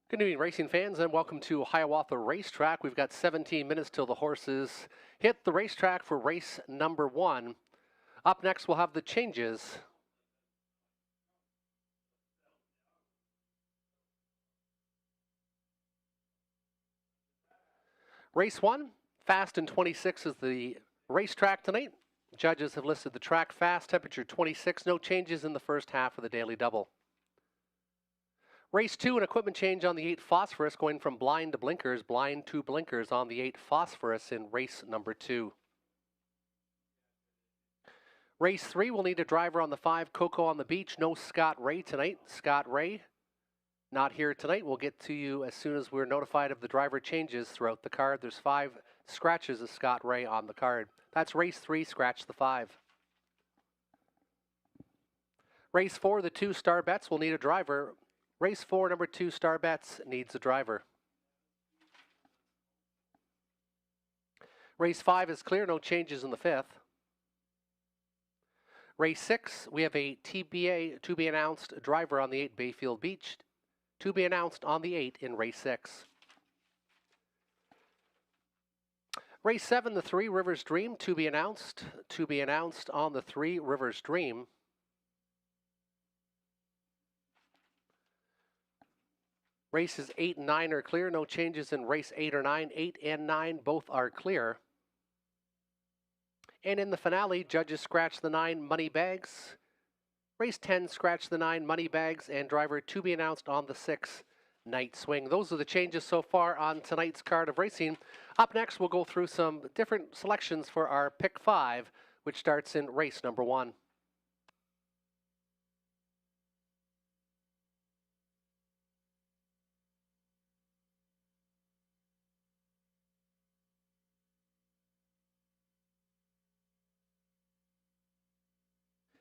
Good evening, racing fans, and welcome to Hiawatha Racetrack. We've got 17 minutes till the horses hit the racetrack for race number 1. Up next, we'll have the changes. Race 1, Fast and 26 is the racetrack tonight. Judges have listed the track fast, temperature 26, no changes in the first half of the daily double. Race 2, an equipment change on the 8 Phosphorus, going from blind to blinkers on the 8 Phosphorus in race number 2. Race 3, we'll need a driver on the 5 Coco on the Beach. No Scott Ray tonight. Scott Ray, not here tonight. We'll get to you as soon as we're notified of the driver changes throughout the card. There's 5 scratches of Scott Ray on the card. That's race 3, scratch the 5. Race 4, the 2 Star Bets will need a driver. Race 4, number 2 Star Bets needs a driver. Race 5 is clear, no changes in the 5th. Race 6, we have a TBA, to be announced, driver on the 8 Bayfield Beach, to be announced on the 8 in race 6. Race 7, the 3 Rivers Dream, to be announced on the 3 Rivers Dream. Races 8 and 9 are clear, no changes in race 8 or 9. 8 and 9 both are clear. And in the finale, judges scratch the 9 Money Bags. Race 10, scratch the 9 Money Bags, and driver to be announced on the 6 Night Swing. Those are the changes so far on tonight's card of racing. Up next, we'll go through some different selections for our Pick 5, which starts in race number 1.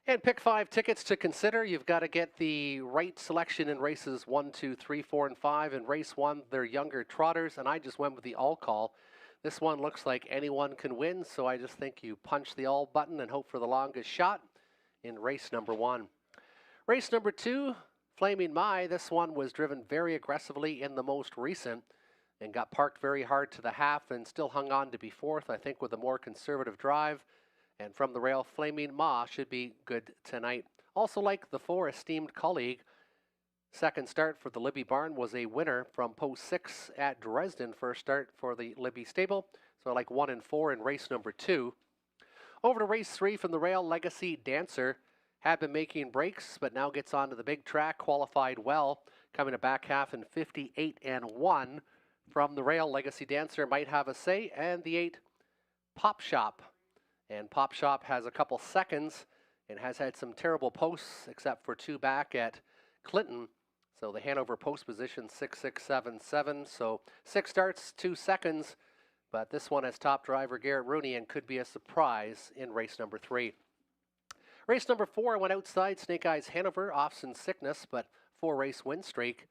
And pick 5 tickets to consider. You've got to get the right selection in races 1, 2, 3, 4, and 5. In race 1, they're younger trotters, and I just went with the all call. This one looks like anyone can win, so I just think you punch the all button and hope for the longest shot in race number 1. Race number 2, Flaming Mai. This one was driven very aggressively in the most recent and got parked very hard to the half and still hung on to be 4th, I think, with a more conservative drive. And from the rail, Flaming Ma should be good tonight. Also like the 4 Esteemed Colleague. Second start for the Libby Barn was a winner from post 6 at Dresden. First start for the Libby stable. So I like 1 and 4 in race number 2. Over to race 3 from the rail, Legacy Dancer. Had been making breaks, but now gets onto the big track. Qualified well, coming to back half in 58 and 1. From the rail, Legacy Dancer might have a say. And the 8 Pop Shop. And Pop Shop has a couple seconds and has had some terrible posts, except for 2 back at Clinton. So the Hanover post position 6.677. So 6 starts, 2 seconds. But this one has top driver Garrett Rooney and could be a surprise in race number 3. Race number 4 went outside Snake Eyes Hanover, off some sickness, but 4-race win streak.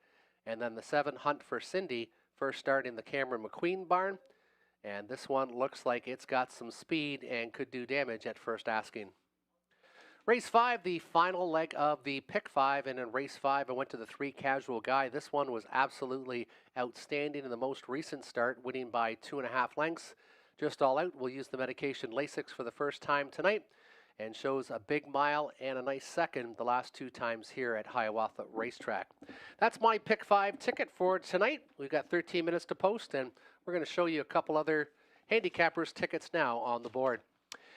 And then the 7 Hunt for Cindy, first start in the Cameron McQueen barn. And this one looks like it's got some speed and could do damage at first asking. Race 5, the final leg of the Pick 5. And in race 5, I went to the 3 Casual Guy. This one was absolutely outstanding in the most recent start, winning by 2.5 lengths. Just all out. We'll use the medication Lasix for the first time tonight. And shows a big mile and a nice second the last 2 times here at Hiawatha Racetrack. That's my Pick 5 ticket for tonight. We've got 13 minutes to post, and we're going to show you a couple other handicappers' tickets now on the board.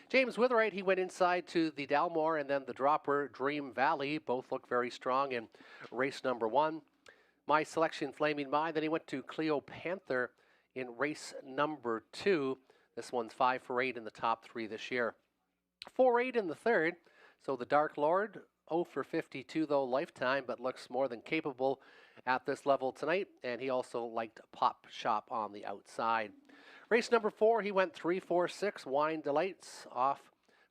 James Witherite, he went inside to the Dalmore and then the dropper Dream Valley. Both look very strong in race number 1. My selection, Flaming Mai. Then he went to Cleo Panther in race number 2. This one's 5 for 8 in the top 3 this year. 4-8 in the 3rd. So the Dark Lord, 0 for 52 though lifetime, but looks more than capable at this level tonight. And he also liked Pop Shop on the outside. Race number 4, he went 3-4-6. Wine Delights off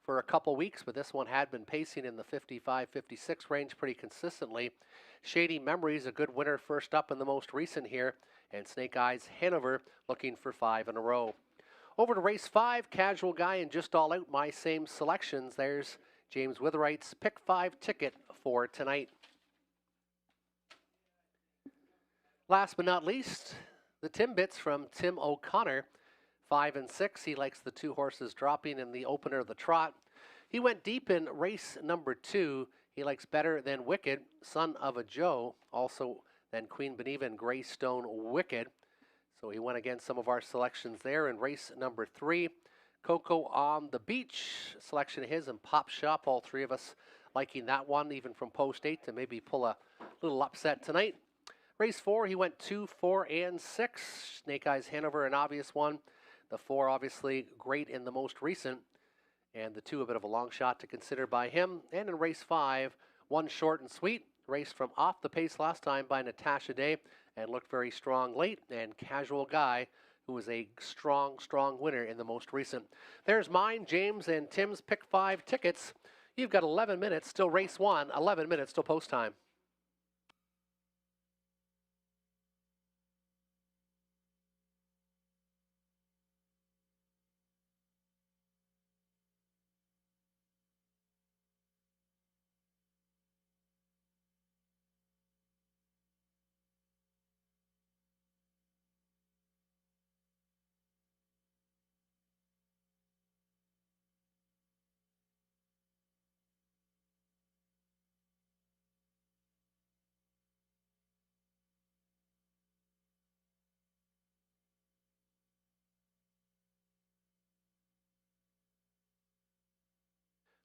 for a couple weeks, but this one had been pacing in the 55-56 range pretty consistently. Shady Memories, a good winner first up in the most recent here. And Snake Eyes Hanover looking for 5 in a row. Over to race 5, Casual Guy, and just all out my same selections. There's James Witherite's Pick 5 ticket for tonight. Last but not least, the Timbits from Tim O'Connor, 5 and 6. He likes the 2 horses dropping in the opener of the trot. He went deep in race number 2. He likes Better Than Wicked, Son of a Joe, also then Queen Beneva and Greystone Wicked. So he went against some of our selections there in race number 3. Coco on the Beach, selection of his, and Pop Shop, all three of us liking that one, even from post 8 to maybe pull a little upset tonight. Race 4, he went 2, 4, and 6. Snake Eyes Hanover, an obvious one. The 4, obviously, great in the most recent. And the 2, a bit of a long shot to consider by him. And in race 5, 1 short and sweet. Raced from off the pace last time by Natasha Day and looked very strong late. And Casual Guy, who was a strong winner in the most recent. There's mine, James, and Tim's Pick 5 tickets. You've got 11 minutes till race 1, 11 minutes till post time.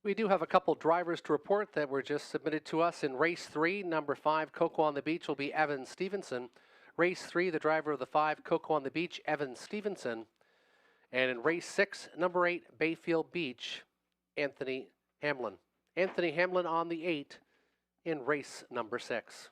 We do have a couple drivers to report that were just submitted to us. In race 3, number 5, Coco on the Beach, will be Evan Stevenson. Race 3, the driver of the 5, Coco on the Beach, Evan Stevenson. And in race 6, number 8, Bayfield Beach, Anthony Hamlin. Anthony Hamlin on the 8 in race number 6.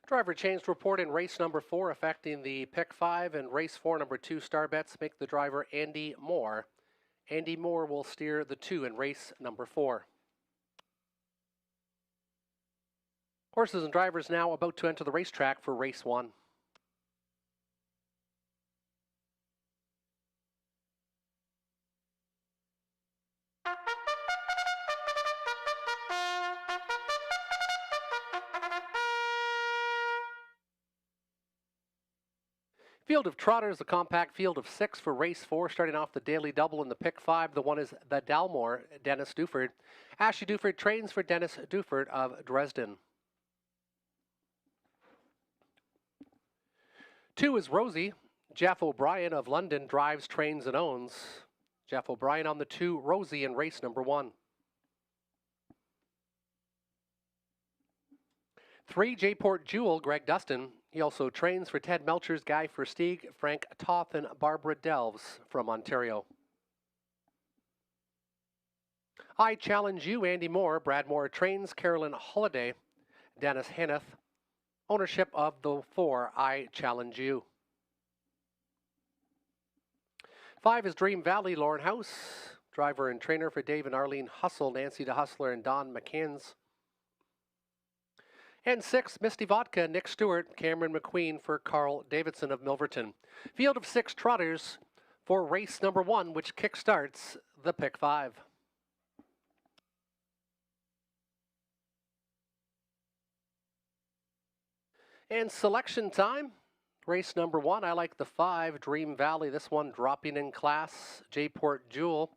Driver change report in race number 4 affecting the pick 5 and race 4 number 2 star bets make the driver Andy Moore. Andy Moore will steer the 2 in race number 4. Horses and drivers now about to enter the racetrack for race 1. Field of Trotters, a compact field of 6 for race 4, starting off the daily double in the pick 5. The one is the Dalmore, Dennis Duford. Ashley Duford trains for Dennis Duford of Dresden. 2 is Rosie. Jeff O'Brien of London drives, trains, and owns. Jeff O'Brien on the 2, Rosie in race number 1. 3, J-Port Jewel, Greg Dustin. He also trains for Ted Melchers, Guy Versteeg, Frank Toth, and Barbara Delves from Ontario. I Challenge You, Andy Moore. Brad Moore trains, Carolyn Holiday, Dennis Henneth. Ownership of the 4, I Challenge You. 5 is Dream Valley, Lauren House. Driver and trainer for Dave and Arlene Hustle, Nancy DeHustler, and Don McCanns. And 6, Misty Vodka, Nick Stewart, Cameron McQueen for Carl Davidson of Milverton. Field of 6 trotters for race number 1, which kickstarts the pick 5. And selection time. Race number 1, I like the 5, Dream Valley. This one dropping in class. J-Port Jewel,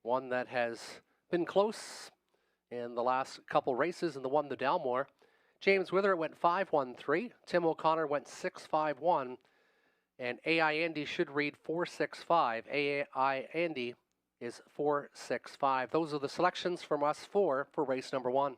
one that has been close in the last couple races, and the one, the Dalmore. James Wither went 5-1-3. Tim O'Connor went 6-5-1. And AI Andy should read 4-6-5. AI Andy is 4-6-5. Those are the selections from us for race number 1.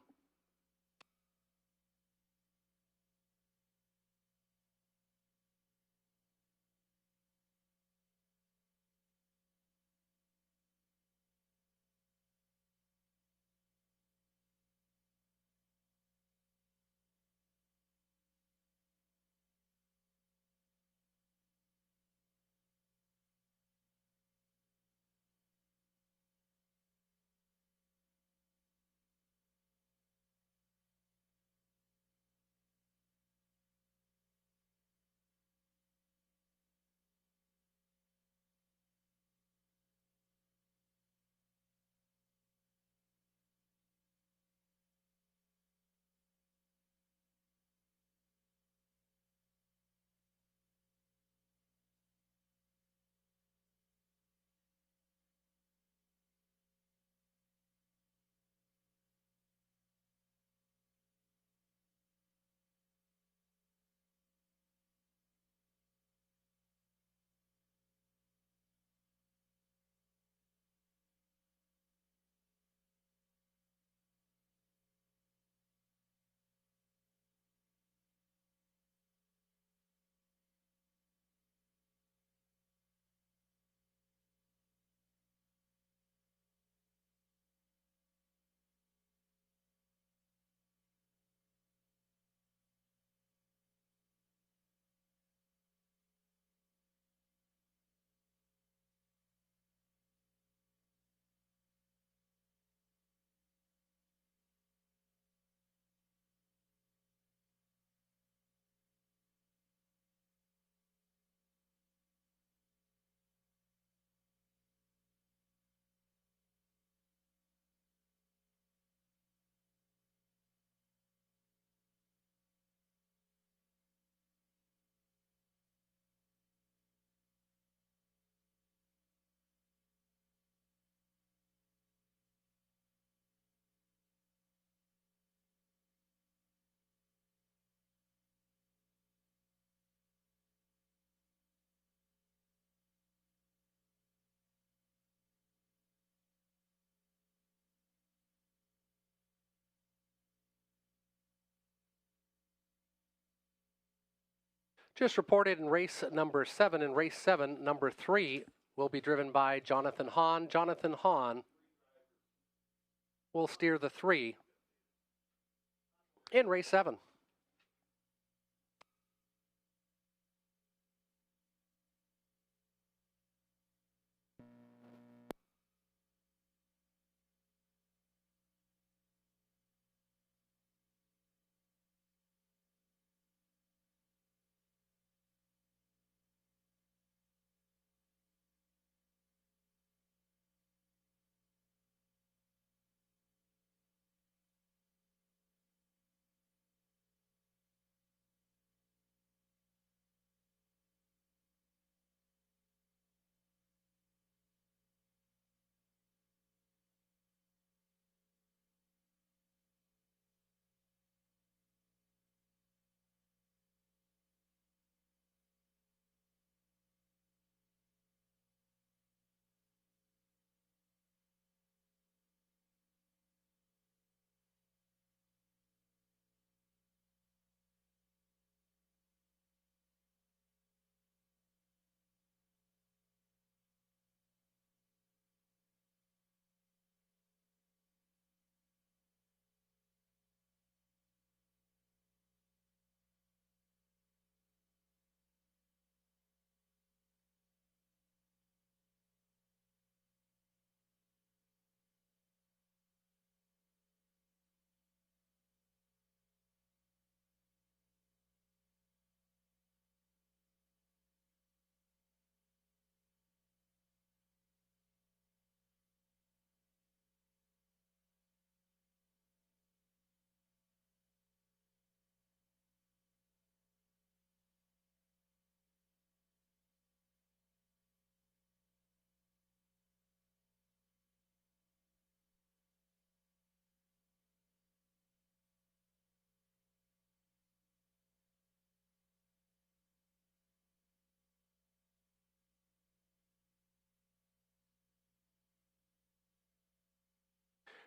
Just reported in race number 7. In race 7, number 3 will be driven by Jonathan Hahn. Jonathan Hahn will steer the 3 in race 7.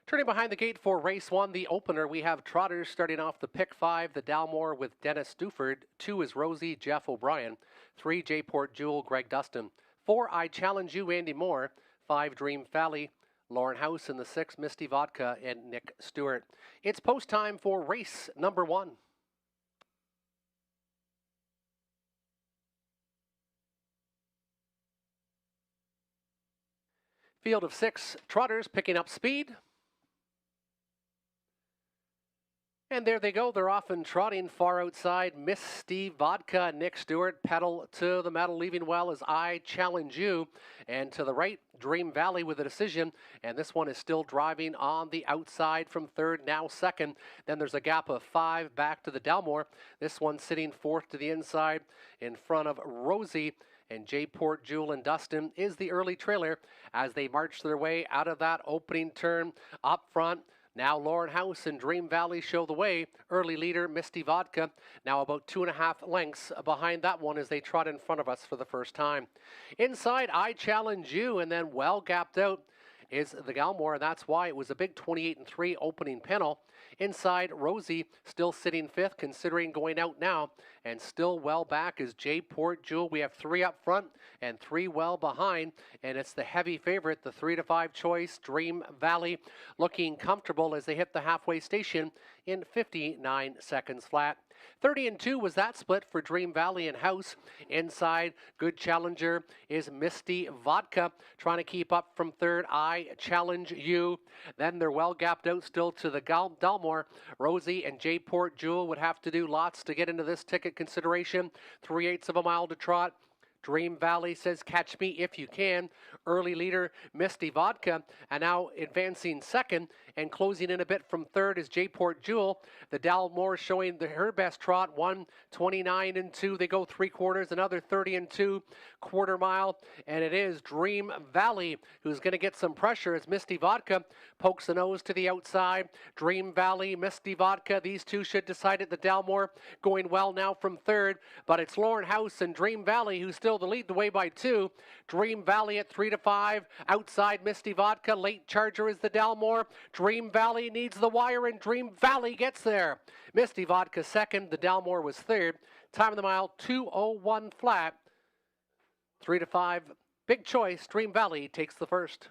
Turning behind the gate for race one, the opener, we have Trotters starting off the pick 5, the Dalmore with Dennis Duford. 2 is Rosie, Jeff O'Brien. 3, J-Port Jewel, Greg Dustin. 4, I Challenge You, Andy Moore. 5, Dream Valley, Lauren House. And the 6, Misty Vodka and Nick Stewart. It's post time for race number 1. Field of 6 Trotters picking up speed. And there they go. They're off and trotting far outside. Misty Vodka, Nick Stewart, pedal to the metal, leaving well as I Challenge You. And to the right, Dream Valley with a decision. And this one is still driving on the outside from third, now second. Then there's a gap of 5 back to the Dalmore. This one sitting fourth to the inside in front of Rosie. And J-Port, Jewel, and Dustin is the early trailer as they march their way out of that opening turn up front. Now Lauren House and Dream Valley show the way. Early leader, Misty Vodka, now about 2.5 lengths behind that one as they trot in front of us for the first time. Inside, I Challenge You, and then well gapped out is the Dalmore, and that's why it was a big 28-3 opening panel. Inside, Rosie still sitting 5th, considering going out now, and still well back is J-Port Jewel. We have 3 up front and 3 well behind, and it's the heavy favorite, the 3-5 choice, Dream Valley, looking comfortable as they hit the halfway station in 59 seconds flat. 30-2 was that split for Dream Valley and House. Inside, good challenger is Misty Vodka, trying to keep up from third. I Challenge You. Then they're well gapped out still to the Dalmore. Rosie and J-Port Jewel would have to do lots to get into this ticket consideration. 3/8 of a mile to trot. Dream Valley says, catch me if you can. Early leader, Misty Vodka, and now advancing second and closing in a bit from third is J-Port Jewel. The Dalmore showing her best trot, 1:29-2. They go 3/4, another 30-2, quarter mile, and it is Dream Valley who's going to get some pressure as Misty Vodka pokes the nose to the outside. Dream Valley, Misty Vodka, these two should decide it. The Dalmore going well now from third, but it's Lauren House and Dream Valley who's still the lead the way by 2. Dream Valley at 3-5. Outside Misty Vodka. Late charger is the Dalmore. Dream Valley needs the wire and Dream Valley gets there. Misty Vodka second. The Dalmore was third. Time of the mile 2:01 flat. 3-5. Big choice. Dream Valley takes the first.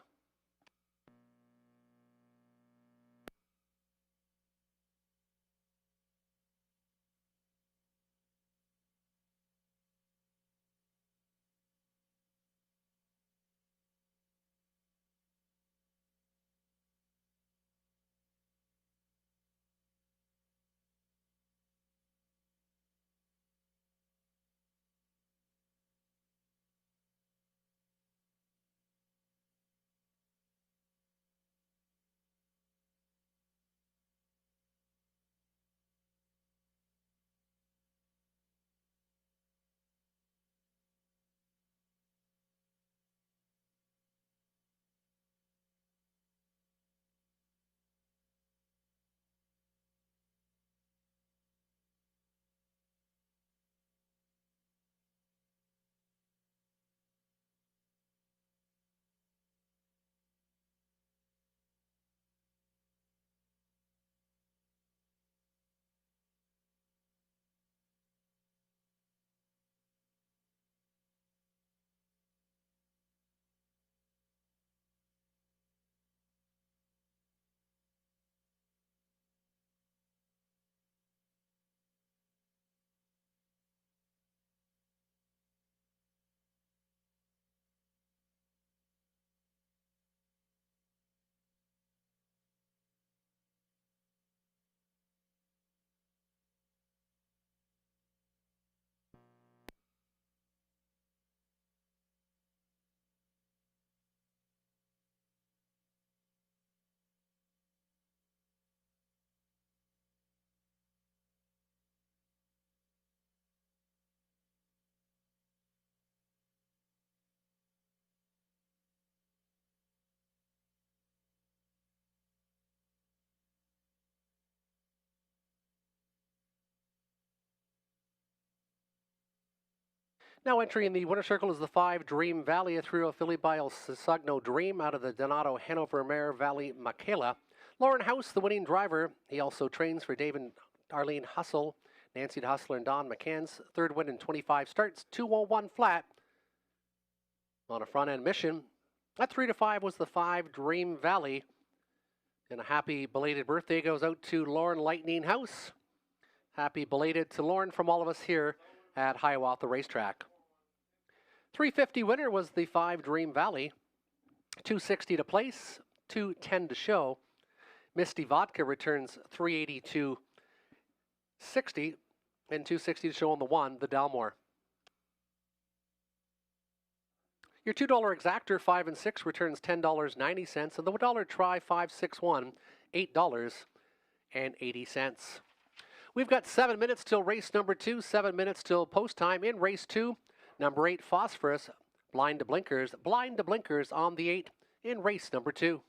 Now entering the winner circle is the 5 Dream Valley, a 3-year-old filly by El Sogno Dream out of the Donato Hanover mare Valley Michaela. Lauren House, the winning driver. He also trains for Dave and Arlene Hustle, Nancy Hustler, and Don McCann's third win in 25 starts, 201 flat on a front end mission. At 3 to 5 was the 5 Dream Valley. And a happy belated birthday goes out to Lauren Lightning House. Happy belated to Lauren from all of us here at Hiawatha Racetrack. 350 winner was the 5 Dream Valley. 260 to place, 210 to show. Misty Vodka returns 380 to 60 and 260 to show on the 1, the Dalmore. Your $2 exactor 5 and 6 returns $10.90, and the $1 try 561, $8.80. We've got 7 minutes till race number 2, 7 minutes till post time in race 2. Number 8, Phosphorus, blind to blinkers on the 8 in race number 2.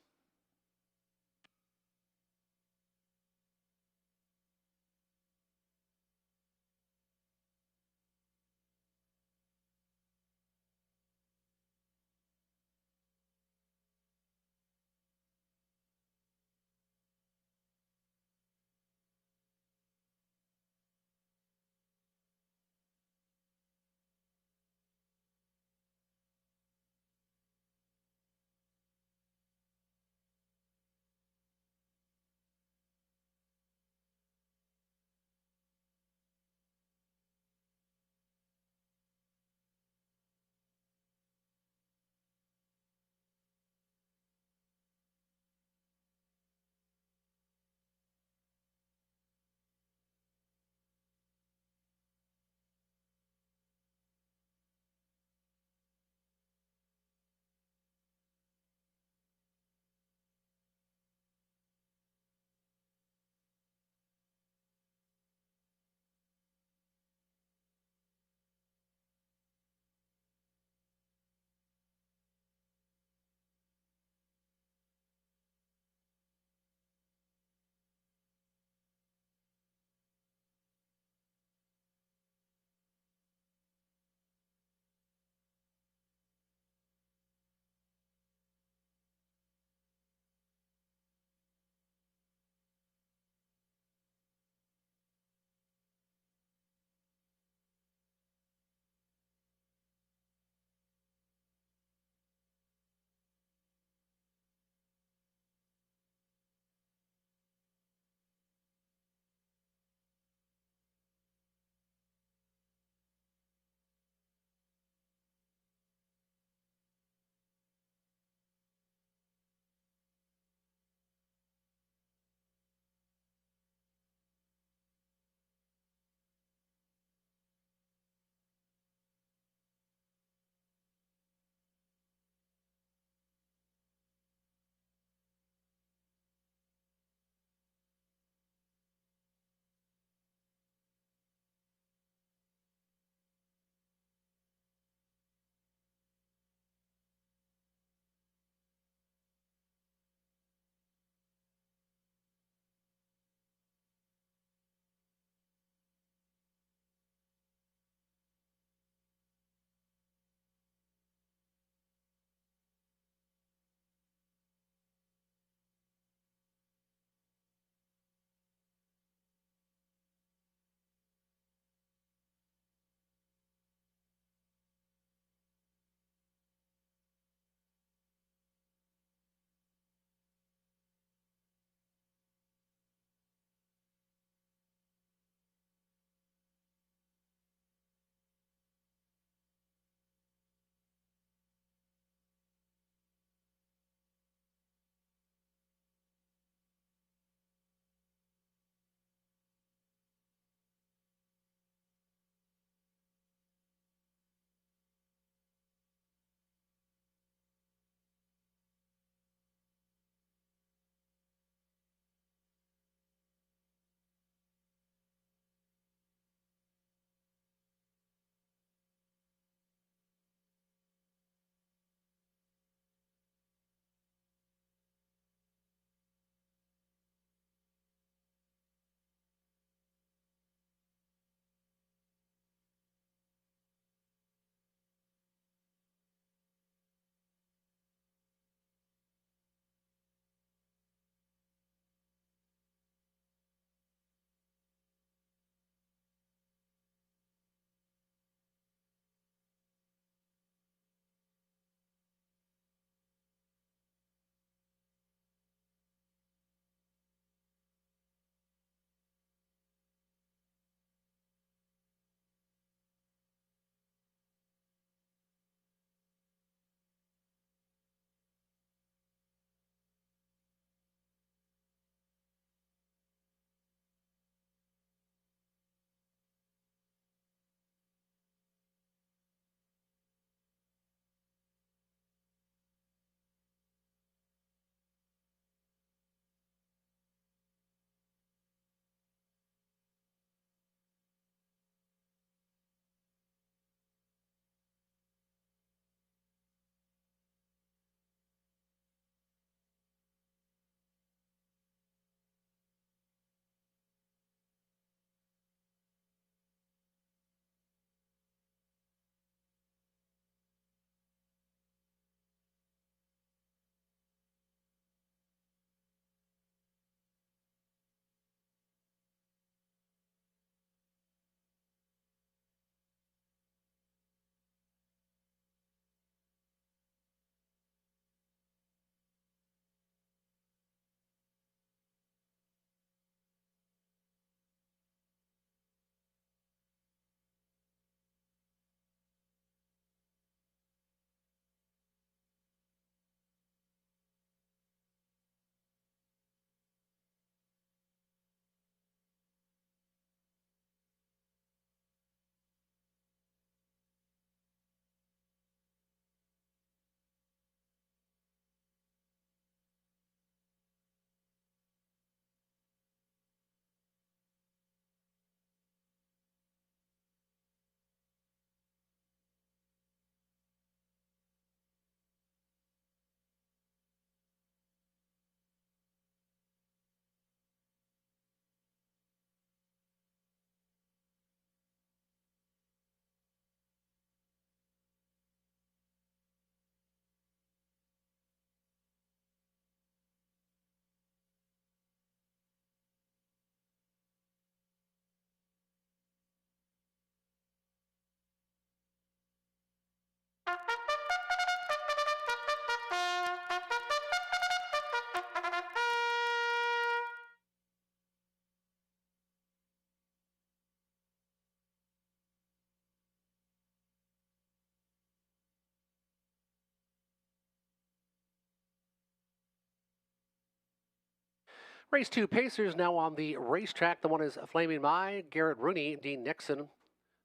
Race 2 Pacers now on the racetrack. The one is Flaming Mai, Garrett Rooney, Dean Nixon,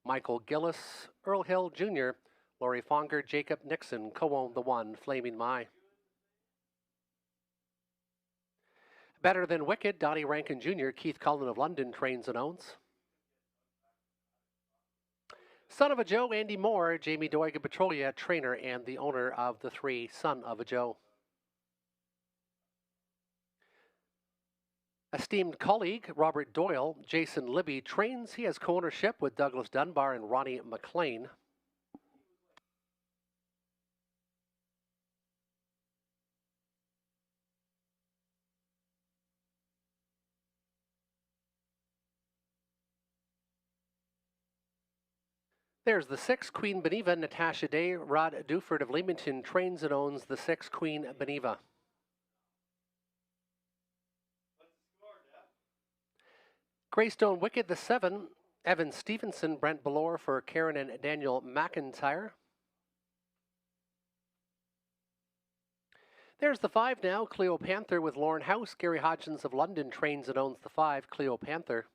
Michael Gillis, Earl Hill Jr., Laurie Fonger, Jacob Nixon co-own the one, Flaming Mai. Better Than Wicked, Donnie Rankin Jr., Keith Cullen of London trains and owns. Son of a Joe, Andy Moore, Jamie Doiga Petrolia, trainer and the owner of the 3, Son of a Joe. Esteemed colleague Robert Doyle, Jason Libby, trains. He has co-ownership with Douglas Dunbar and Ronnie McLean. There's the 6, Queen Beneva, Natasha Day, Rod Duford of Leamington trains and owns the 6, Queen Beneva. Greystone Wicked, the 7, Evan Stevenson, Brent Ballore for Karen and Daniel McIntyre. There's the 5 now, Cleo Panther with Lauren House, Gary Hodgins of London trains and owns the 5, Cleo Panther.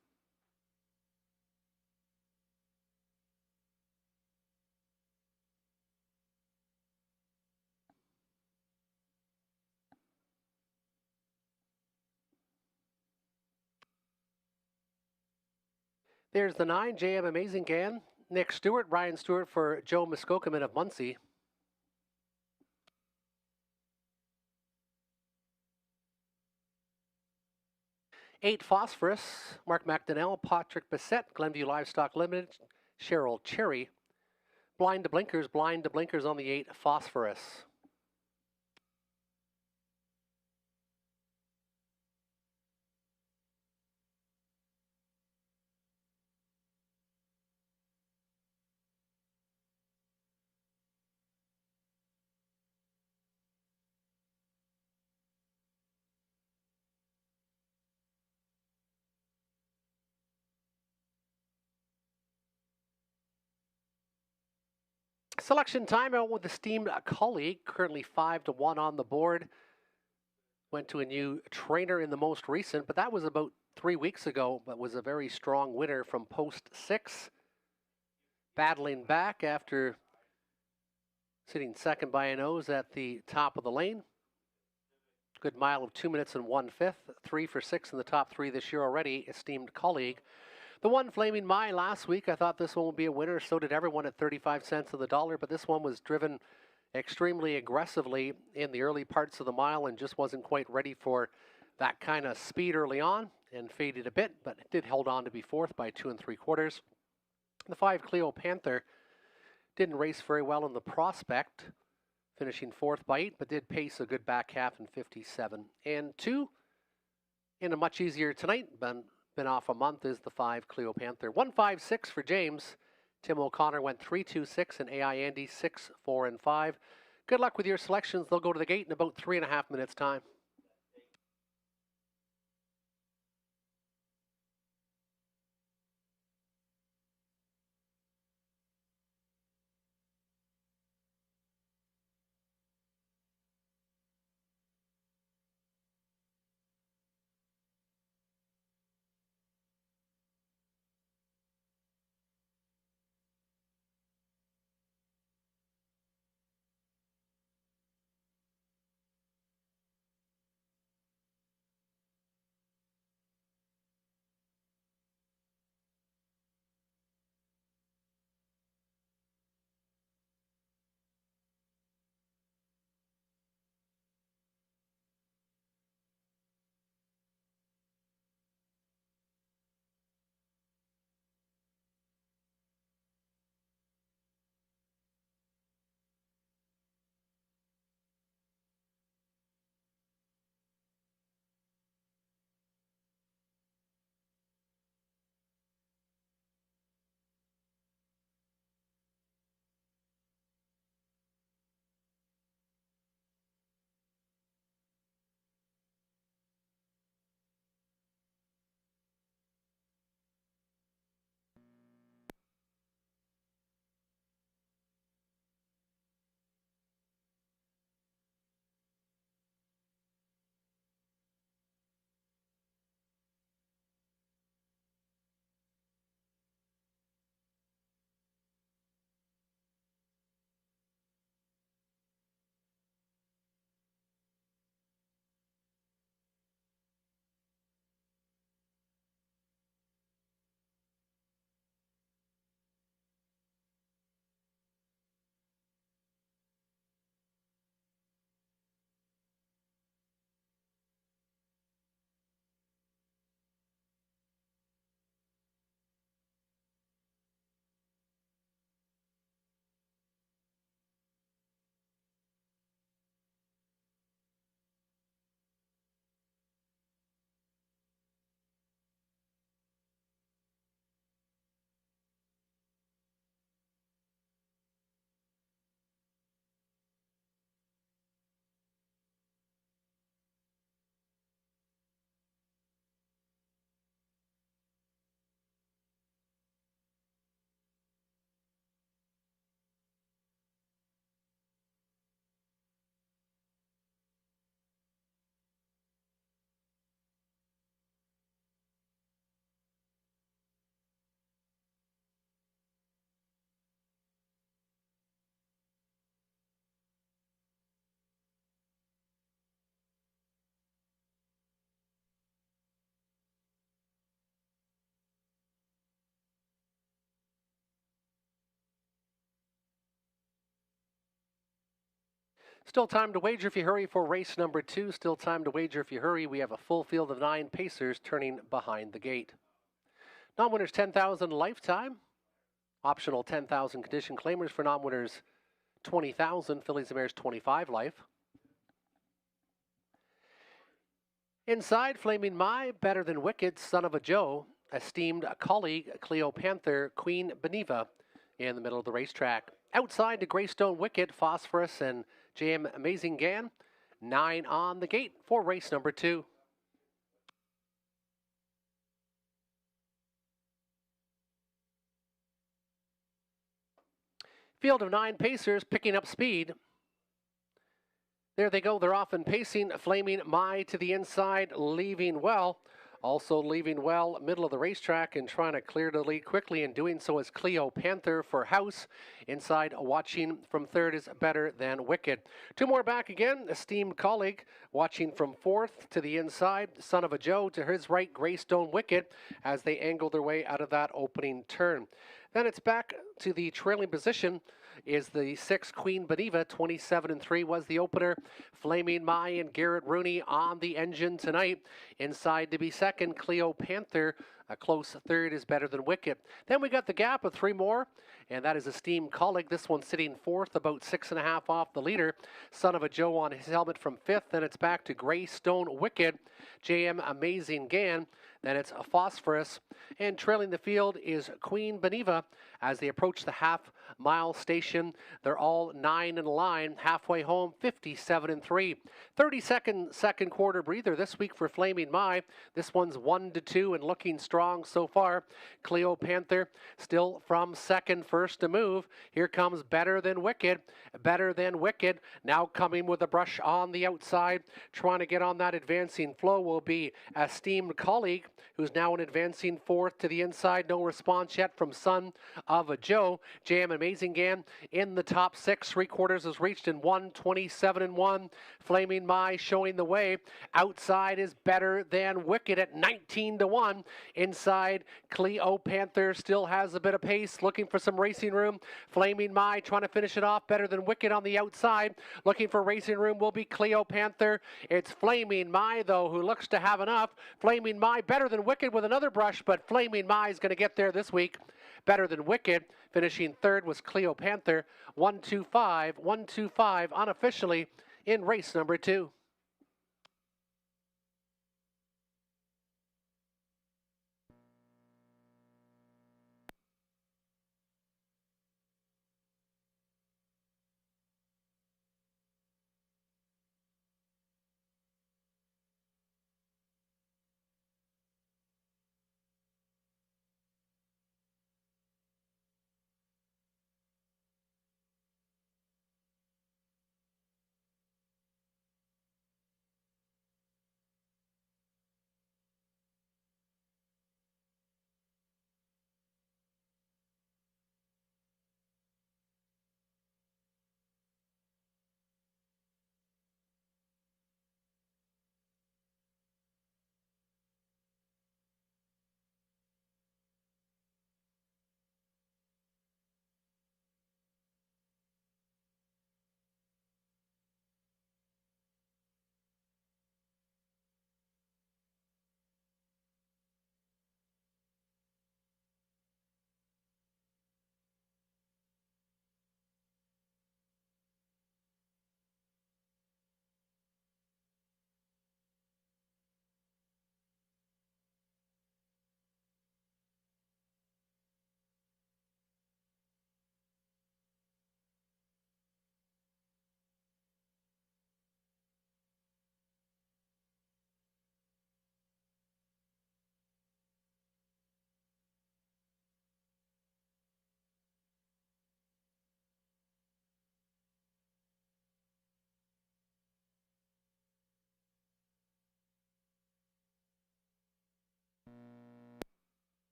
There's the 9, JM Amazing Gan, Nick Stewart, Ryan Stewart for Joe Muskokaman of Muncie. 8, Phosphorus, Mark McDonnell, Patrick Bissett, Glenview Livestock Limited, Cheryl Cherry. Blind to Blinkers on the 8, Phosphorus. Selection timeout with esteemed colleague, currently 5-1 on the board. Went to a new trainer in the most recent, but that was about 3 weeks ago, but was a very strong winner from post 6. Battling back after sitting second by a nose at the top of the lane. Good mile of 2 minutes and 1/5. 3 for 6 in the top 3 this year already, esteemed colleague. The one Flaming Mai last week, I thought this one would be a winner. So did everyone at 35 cents on the dollar, but this one was driven extremely aggressively in the early parts of the mile and just wasn't quite ready for that kind of speed early on and faded a bit, but it did hold on to be 4th by 2 3/4. The 5, Cleo Panther, didn't race very well in the Prospect, finishing 4th by 8, but did pace a good back half in 57. And 2, in a much easier tonight, been off a month, is the 5, Cleo Panther. 1-5-6 for James. Tim O'Connor went 3-2-6 and AI Andy 6-4-5. Good luck with your selections. They'll go to the gate in about 3.5 minutes time. Still time to wager if you hurry for race number 2. Still time to wager if you hurry. We have a full field of 9 pacers turning behind the gate. Non-winners 10,000 lifetime. Optional 10,000 condition claimers for non-winners 20,000. Fillies and Mares 25 life. Inside, Flaming My, Better Than Wicked, Son of a Joe, Esteemed Colleague, Cleopanther, Queen Beneva in the middle of the racetrack. Outside to Greystone Wicked, Phosphorus, and JM Amazing Gan. 9 on the gate for race number 2. Field of 9 pacers picking up speed. There they go. They're off and pacing. Flaming My to the inside, leaving well. Also leaving well, middle of the racetrack and trying to clear the lead quickly, and doing so is Cleopanther for House. Inside, watching from third is Better Than Wicked. 2 more back again. Esteemed Colleague watching from fourth to the inside. Son of a Joe to his right, Greystone Wicked, as they angle their way out of that opening turn. Then it's back to the trailing position is the 6 Queen Beneva. 27-3 was the opener. Flaming My and Garrett Rooney on the engine tonight. Inside to be second, Cleopanther. A close third is Better Than Wicked. Then we got the gap of 3 more, and that is Esteemed Colleague. This one sitting fourth, about 6.5 off the leader. Son of a Joe on his helmet from fifth. Then it's back to Greystone Wicked, JM Amazing Gan. Then it's a Phosphorus. And trailing the field is Queen Beneva as they approach the half-mile station. They're all 9 in a line. Halfway home, 57-3. 32nd second quarter breather this week for Flaming My. This one's 1-2 and looking strong so far. Cleopanther still from second, first to move. Here comes Better Than Wicked. Better Than Wicked now coming with a brush on the outside. Trying to get on that advancing flow will be Esteemed Colleague, who's now an advancing fourth to the inside. No response yet from Son of a Joe. JM Amazing Gan in the top 6. 3/4 is reached in 1:27-1. Flaming My showing the way. Outside is Better Than Wicked at 19-1. Inside, Cleopanther still has a bit of pace, looking for some racing room. Flaming My trying to finish it off. Better Than Wicked on the outside. Looking for racing room will be Cleopanther. It's Flaming My, though, who looks to have enough. Flaming My, Better Than Wicked with another brush, but Flaming My is going to get there this week. Better Than Wicked finishing third was Cleopanther. 1-2-5 unofficially in race number 2.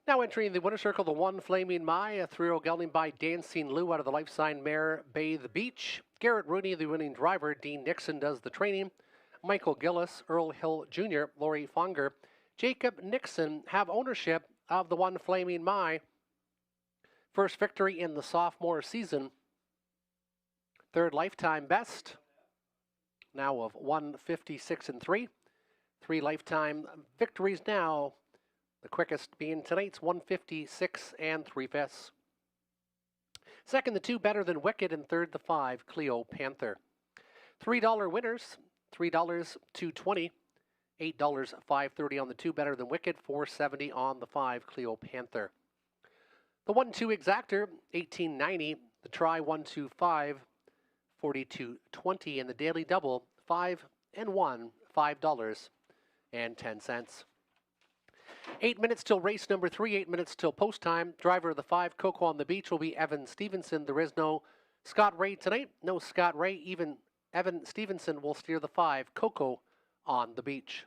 Now entering the winner circle, the 1 Flaming Mai, a 3-year-old gelding by Dancing Lou out of the life sign mare Bay the Beach. Garrett Rooney, the winning driver. Dean Nixon does the training. Michael Gillis, Earl Hill Jr., Laurie Fonger, Jacob Nixon have ownership of the 1 Flaming Mai. First victory in the sophomore season. Third lifetime best. Now of 156 and 3. 3 lifetime victories now. The quickest being tonight's 156 and 3/5. Second, the 2 Better Than Wicked, and third, the 5 Cleo Panther. $3 winners, $3 $2.20, $8 $5.30 on the 2 Better Than Wicked, $4.70 on the 5 Cleo Panther. The 1-2 exactor, $18.90. The try 1-2-5, $42.20, and the daily double 5 and 1, $5.10. 8 minutes till race number 3, 8 minutes till post time. Driver of the 5 Coco on the Beach will be Evan Stevenson. There is no Scott Ray tonight. No Scott Ray. Even Evan Stevenson will steer the 5 Coco on the Beach.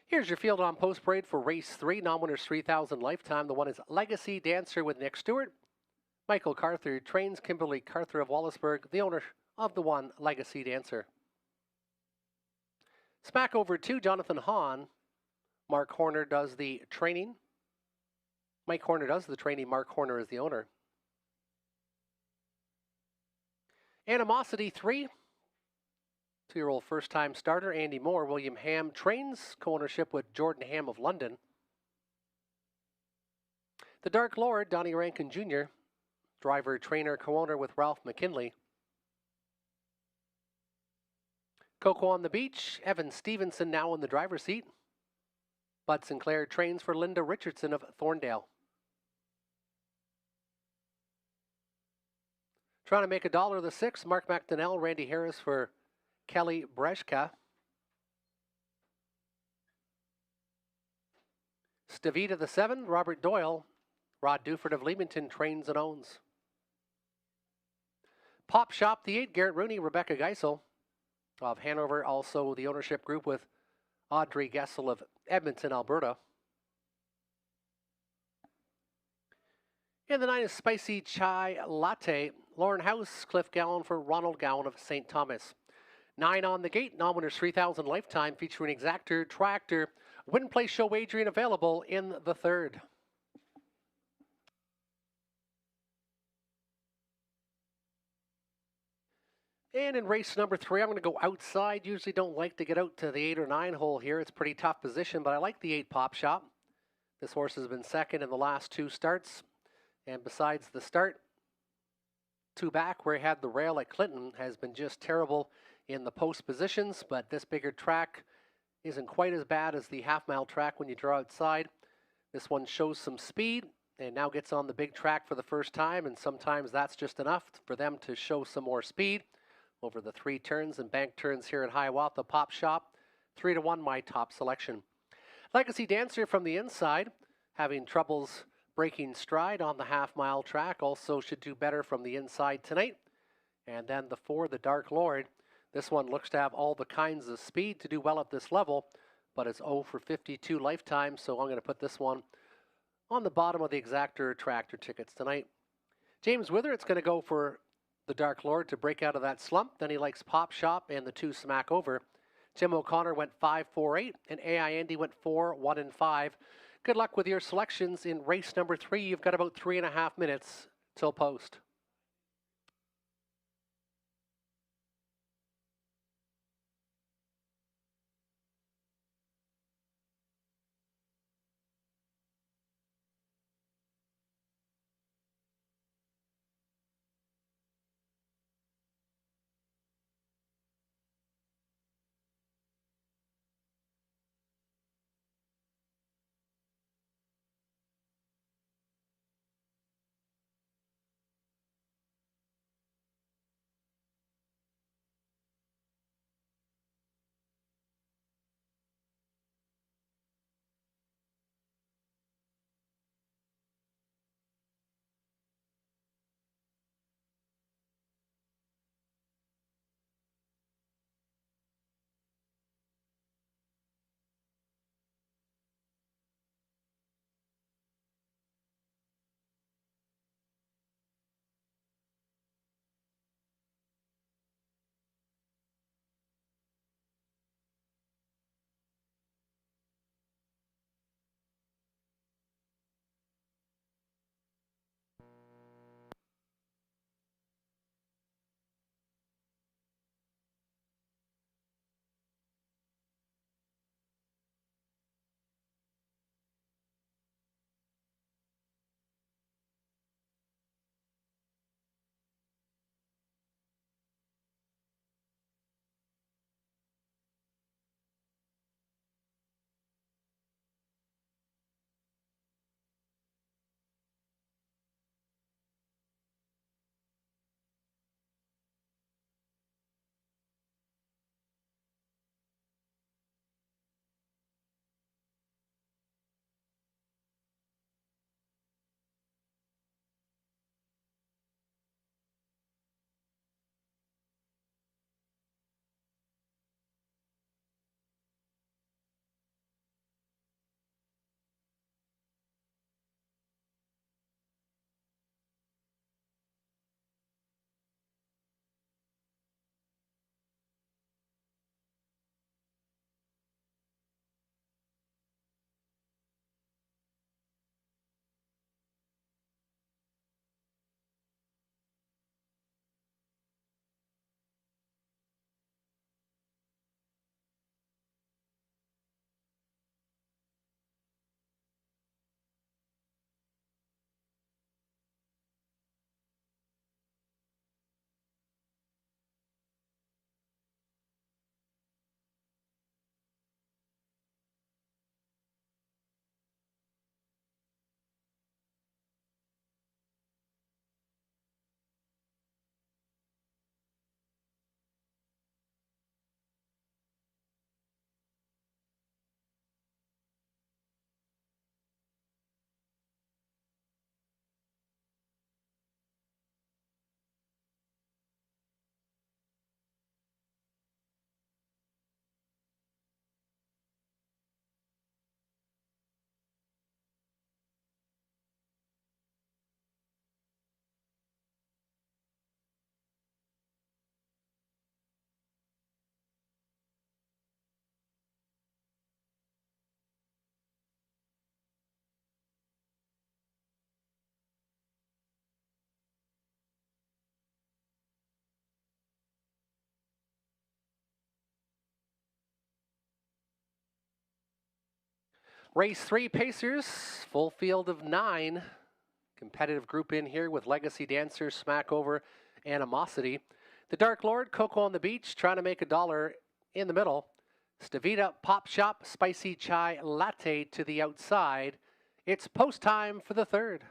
Here's your field on post parade for race 3, non-winners 3,000 lifetime. The one is Legacy Dancer with Nick Stewart. Michael Carther trains Kimberly Carther of Wallaceburg, the owner of the one Legacy Dancer. Smack over 2, Jonathan Hahn. Mark Horner does the training. Mike Horner does the training. Mark Horner is the owner. Animosity 3. 2-year-old first-time starter Andy Moore. William Ham trains, co-ownership with Jordan Ham of London. The Dark Lord, Donnie Rankin Jr. Driver, trainer, co-owner with Ralph McKinley. Coco on the Beach, Evan Stevenson now in the driver's seat. Bud Sinclair trains for Linda Richardson of Thorndale. Trying to make $1 the 6, Mark McDonnell, Randy Harris for Kelly Breshka. Stavita the 7, Robert Doyle. Rod Duford of Leamington trains and owns. Pop Shop the 8, Garrett Rooney, Rebecca Geisel of Hanover, also the ownership group with Audrey Gessel of Edmonton, Alberta. And the 9 is Spicy Chai Latte, Lauren House, Cliff Gowan for Ronald Gowan of St. Thomas. 9 on the gate, non-winners 3,000 lifetime, featuring Exactor, Tractor, Win Play Show wagering available in the 3rd. And in race number 3, I'm going to go outside. Usually don't like to get out to the 8 or 9 hole here. It's a pretty tough position, but I like the 8 Pop Shop. This horse has been second in the last 2 starts. And besides the start, 2 back where he had the rail at Clinton, has been just terrible in the post positions, but this bigger track isn't quite as bad as the half-mile track when you draw outside. This one shows some speed and now gets on the big track for the first time, and sometimes that's just enough for them to show some more speed. Over the 3 turns and bank turns here at Hiawatha Pop Shop, 3-1 my top selection. Legacy Dancer from the inside, having troubles breaking stride on the half-mile track, also should do better from the inside tonight. And then the 4, the Dark Lord. This one looks to have all the kinds of speed to do well at this level, but it's 0 for 52 lifetime, so I'm going to put this one on the bottom of the Exactor Tractor tickets tonight. James Witherett's going to go for the Dark Lord to break out of that slump. Then he likes Pop Shop and the 2 Smack Over. Tim O'Connor went 5-4-8, and AI Andy went 4-1-5. Good luck with your selections in race number 3. You've got about 3.5 minutes till post. Race 3, Pacers, full field of 9. Competitive group in here with Legacy Dancer, Smackover, Animosity. The Dark Lord, Coco on the Beach, trying to make $1 in the middle. Stavita, Pop Shop, Spicy Chai Latte to the outside. It's post time for the third.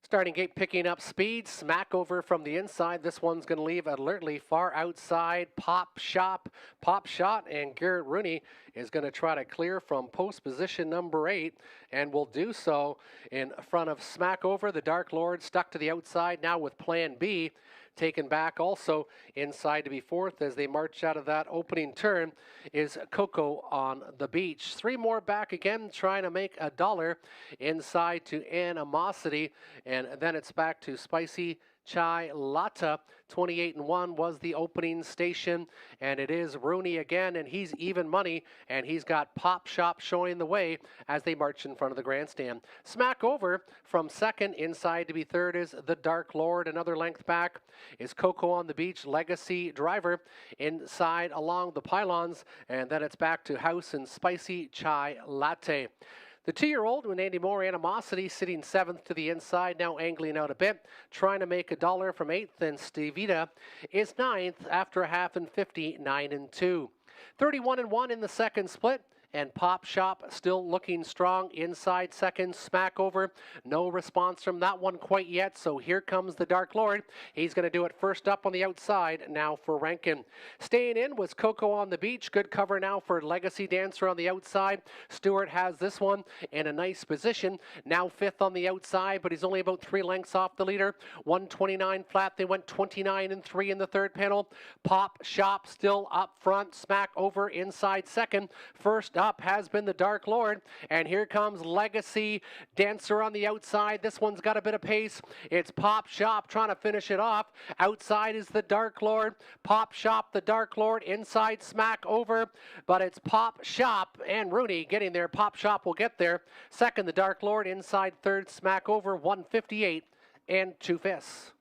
Starting gate picking up speed, Smackover from the inside. This one's going to leave alertly far outside. Pop Shot, and Garrett Rooney is going to try to clear from post position number 8 and will do so in front of Smackover. The Dark Lord stuck to the outside now with plan B. Taken back also inside to be fourth as they march out of that opening turn is Coco on the Beach. 3 more back again, trying to make $1 inside to Animosity, and then it's back to Spicy Chai Latte. 28-1 was the opening station, and it is Rooney again, and he's even money, and he's got Pop Shop showing the way as they march in front of the grandstand. Smackover from second, inside to be third is the Dark Lord. Another length back is Coco on the Beach, Legacy Driver inside along the pylons, and then it's back to House and Spicy Chai Latte. The 2-year-old with Andy Moore, Animosity, sitting 7th to the inside, now angling out a bit, trying to make $1 from 8th, and Stevita is 9th after a half and 50, 9-2. 31-1 in the second split. And Pop Shop still looking strong inside second. Smackover, no response from that one quite yet, so here comes the Dark Lord. He's going to do it first up on the outside now for Rankin. Staying in was Coco on the Beach. Good cover now for Legacy Dancer on the outside. Stewart has this one in a nice position. Now 5th on the outside, but he's only about 3 lengths off the leader. 129 flat. They went 29-3 in the third panel. Pop Shop still up front. Smackover inside second. First up has been the Dark Lord, and here comes Legacy Dancer on the outside. This one's got a bit of pace. It's Pop Shop trying to finish it off. Outside is the Dark Lord. Pop Shop, the Dark Lord, inside Smackover, but it's Pop Shop and Rooney getting there. Pop Shop will get there. Second, the Dark Lord, inside third, Smackover, 158 and 2/5.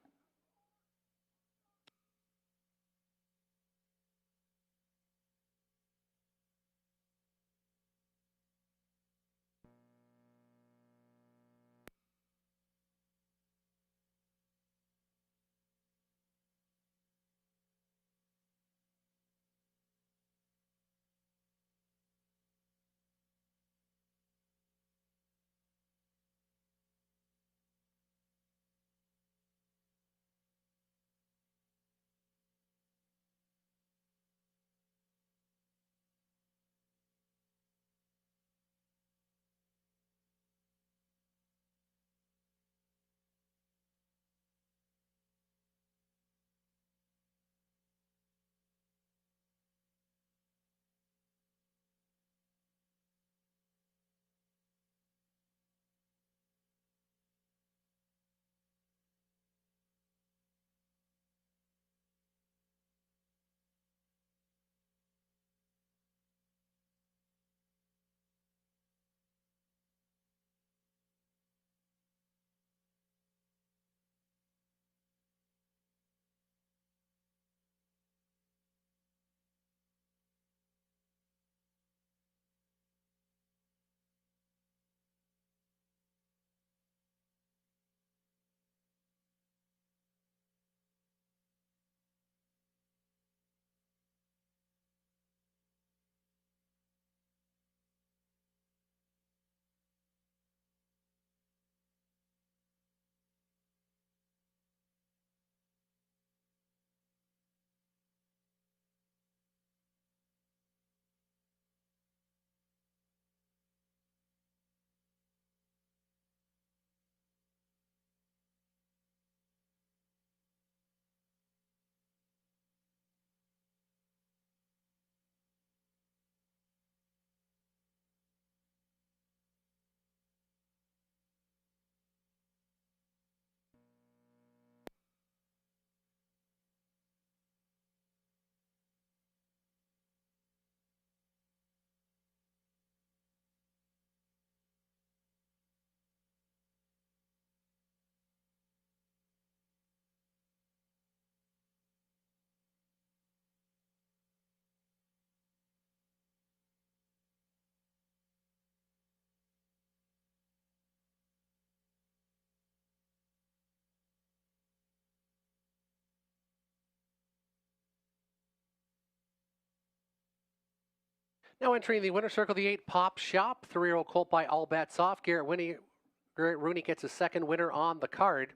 Now entering the winner circle, the 8 Pop Shop, 3-year-old colt by All Bets Off. Garrett Rooney gets his second winner on the card.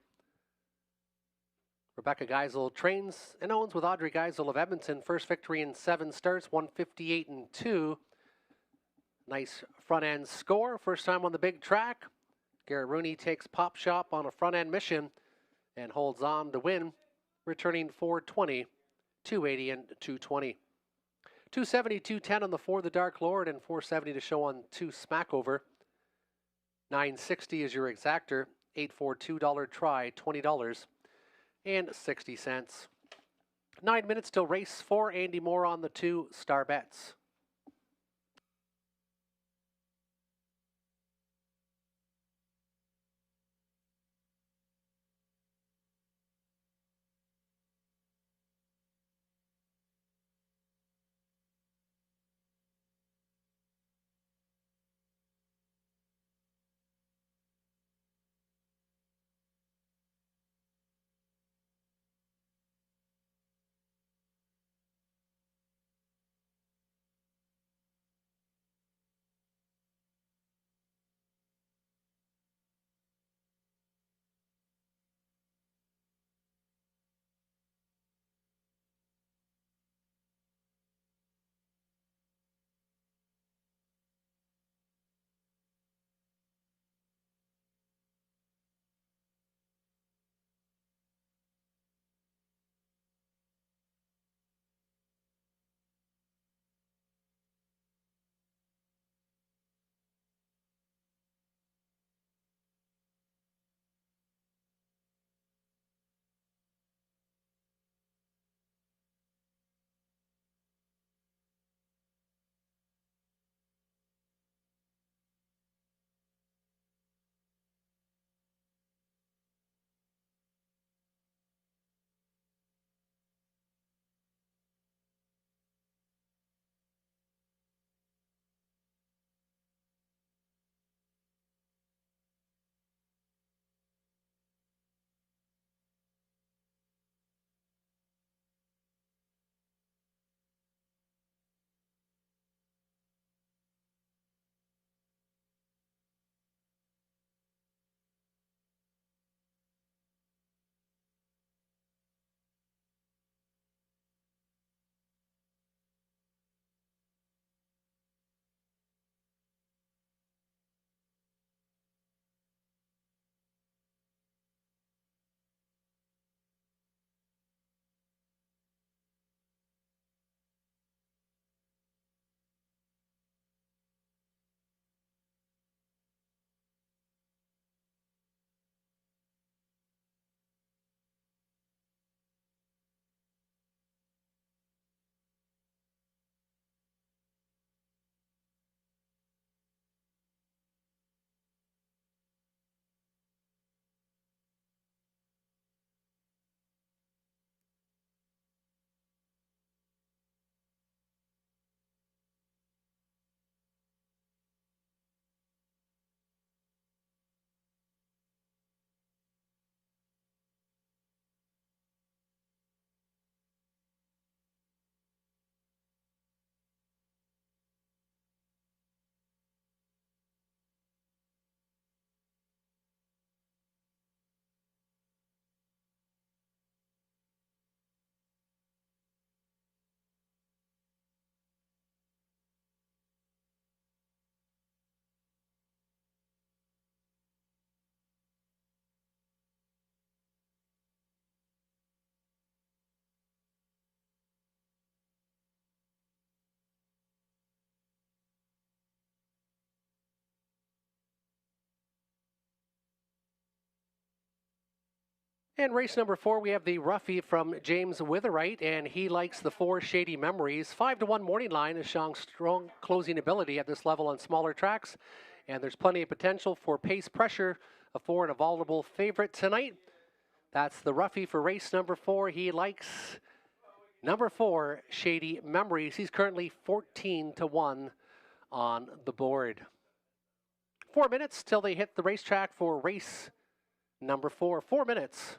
Rebecca Geisel trains and owns with Audrey Geisel of Edmonton. First victory in 7 starts, 158-2. Nice front end score. First time on the big track. Garrett Rooney takes Pop Shop on a front end mission and holds on to win, returning 420, 280, and 220. 270, 210 on the 4, the Dark Lord, and 470 to show on 2 Smackover. 960 is your exactor. $842 try, $20 and 60 cents. 9 minutes till race 4. Andy Moore on the 2 Star Bets. And race number 4, we have the roughie from James Witherite, and he likes the 4 Shady Memories. 5-1 morning line is showing strong closing ability at this level on smaller tracks, and there's plenty of potential for pace pressure. A 4 and a vulnerable favorite tonight. That's the roughie for race number 4. He likes number 4 Shady Memories. He's currently 14-1 on the board. 4 minutes till they hit the racetrack for race number 4. 4 minutes.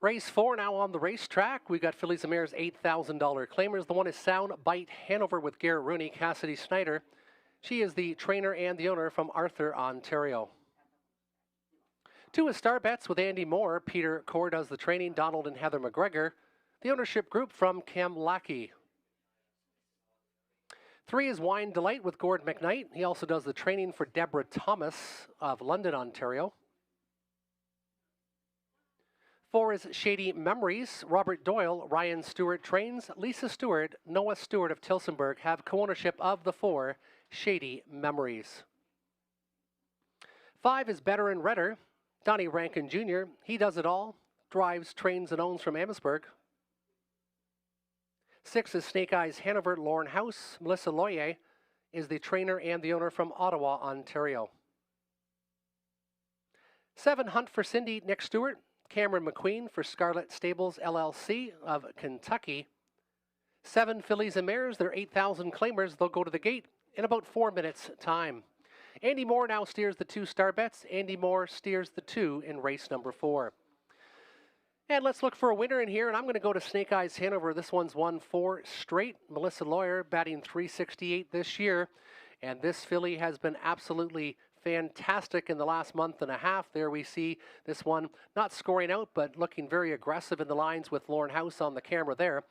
Race 4 now on the racetrack. We've got Fillies and Mares $8,000 claimers. The one is Sound Bite Hanover with Garrett Rooney, Cassidy Snyder. She is the trainer and the owner from Arthur, Ontario. 2 is Star Bets with Andy Moore. Peter Core does the training. Donald and Heather McGregor. The ownership group from Cam Lackey. 3 is Wine Delight with Gord McKnight. He also does the training for Deborah Thomas of London, Ontario. 4 is Shady Memories. Robert Doyle, Ryan Stewart trains. Lisa Stewart, Noah Stewart of Tilsonburg have co-ownership of the 4 Shady Memories. 5 is Better and Redder. Donnie Rankin Jr., he does it all. Drives, trains, and owns from Amherstburg. 6 is Snake Eyes Hanover, Lauren House. Melissa Loyer is the trainer and the owner from Ottawa, Ontario. 7, Hunt for Cindy, Nick Stewart. Cameron McQueen for Scarlet Stables LLC of Kentucky. 7 Fillies and Mares, they're 8,000 claimers. They'll go to the gate in about 4 minutes' time. Andy Moore now steers the 2 Star Bets. Andy Moore steers the 2 in race number 4. And let's look for a winner in here, and I'm going to go to Snake Eyes Hanover. This one's won 4 straight. Melissa Lawyer batting .368 this year, and this filly has been absolutely fantastic in the last month and a half. There we see this one not scoring out, but looking very aggressive in the lines with Lauren House on the camera there.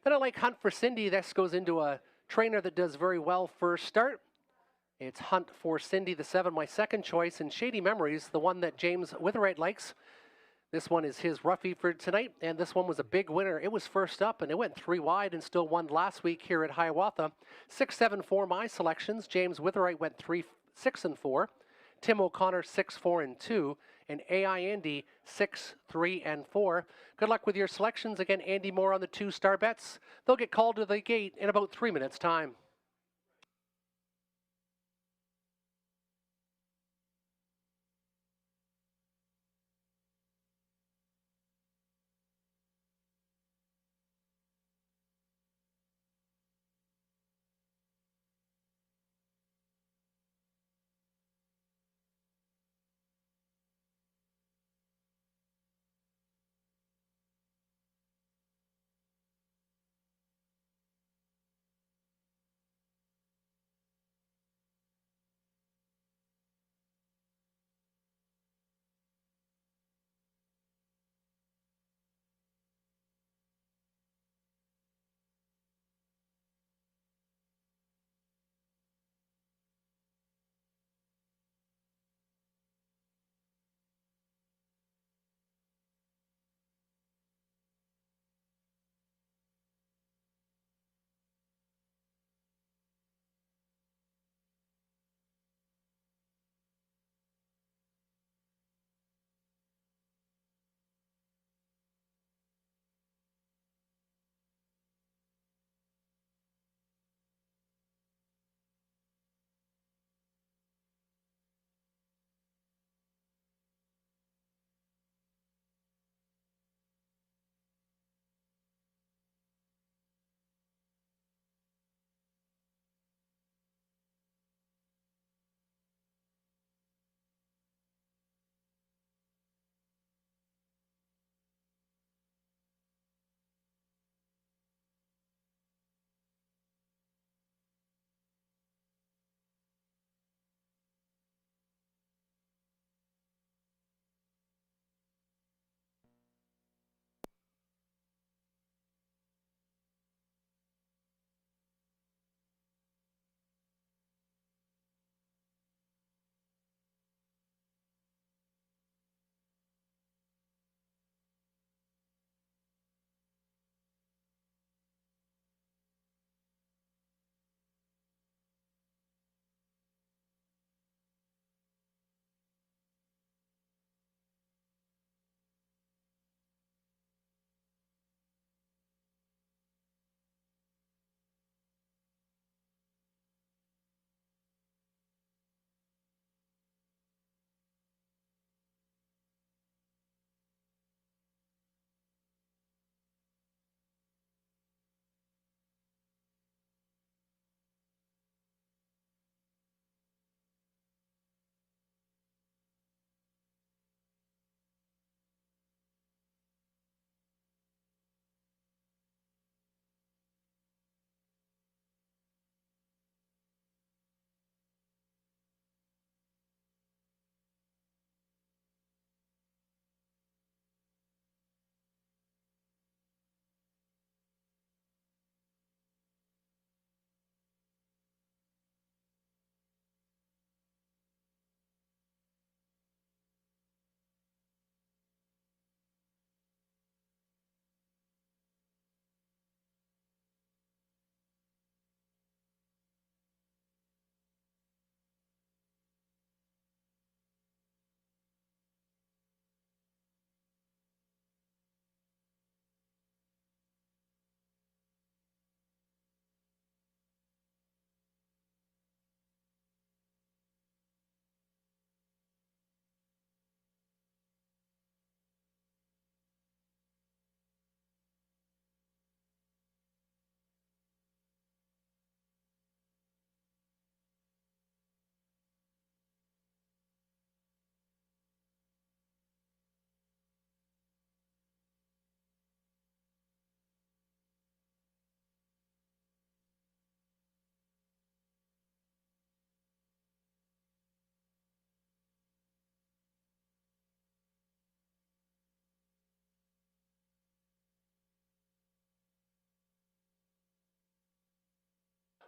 Then I like Hunt for Cindy. This goes into a trainer that does very well first start. It's Hunt for Cindy, the 7, my second choice, and Shady Memories, the one that James Witherite likes. This one is his roughie for tonight, and this one was a big winner. It was first up, and it went 3 wide and still won last week here at Hiawatha. 6, 7, 4, my selections. James Witherite went 3, 6, and 4. Tim O'Connor 6, 4, and 2. And AI Andy 6, 3, and 4. Good luck with your selections. Again, Andy Moore on the 2 Star Bets. They'll get called to the gate in about 3 minutes' time.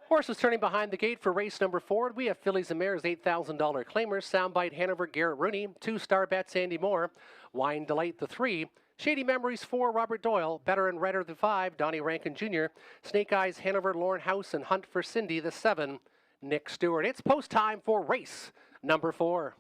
Horses turning behind the gate for race number 4. We have fillies and mares, $8,000 claimers. Soundbite Hanover, Garrett Rooney. 2 Star Bets, Andy Moore. Wine Delight, the 3. Shady Memories, 4. Robert Doyle. Better and Redder, the 5. Donnie Rankin Jr. Snake Eyes Hanover, Lauren House, and Hunt for Cindy, the 7. Nick Stewart. It's post time for race number 4.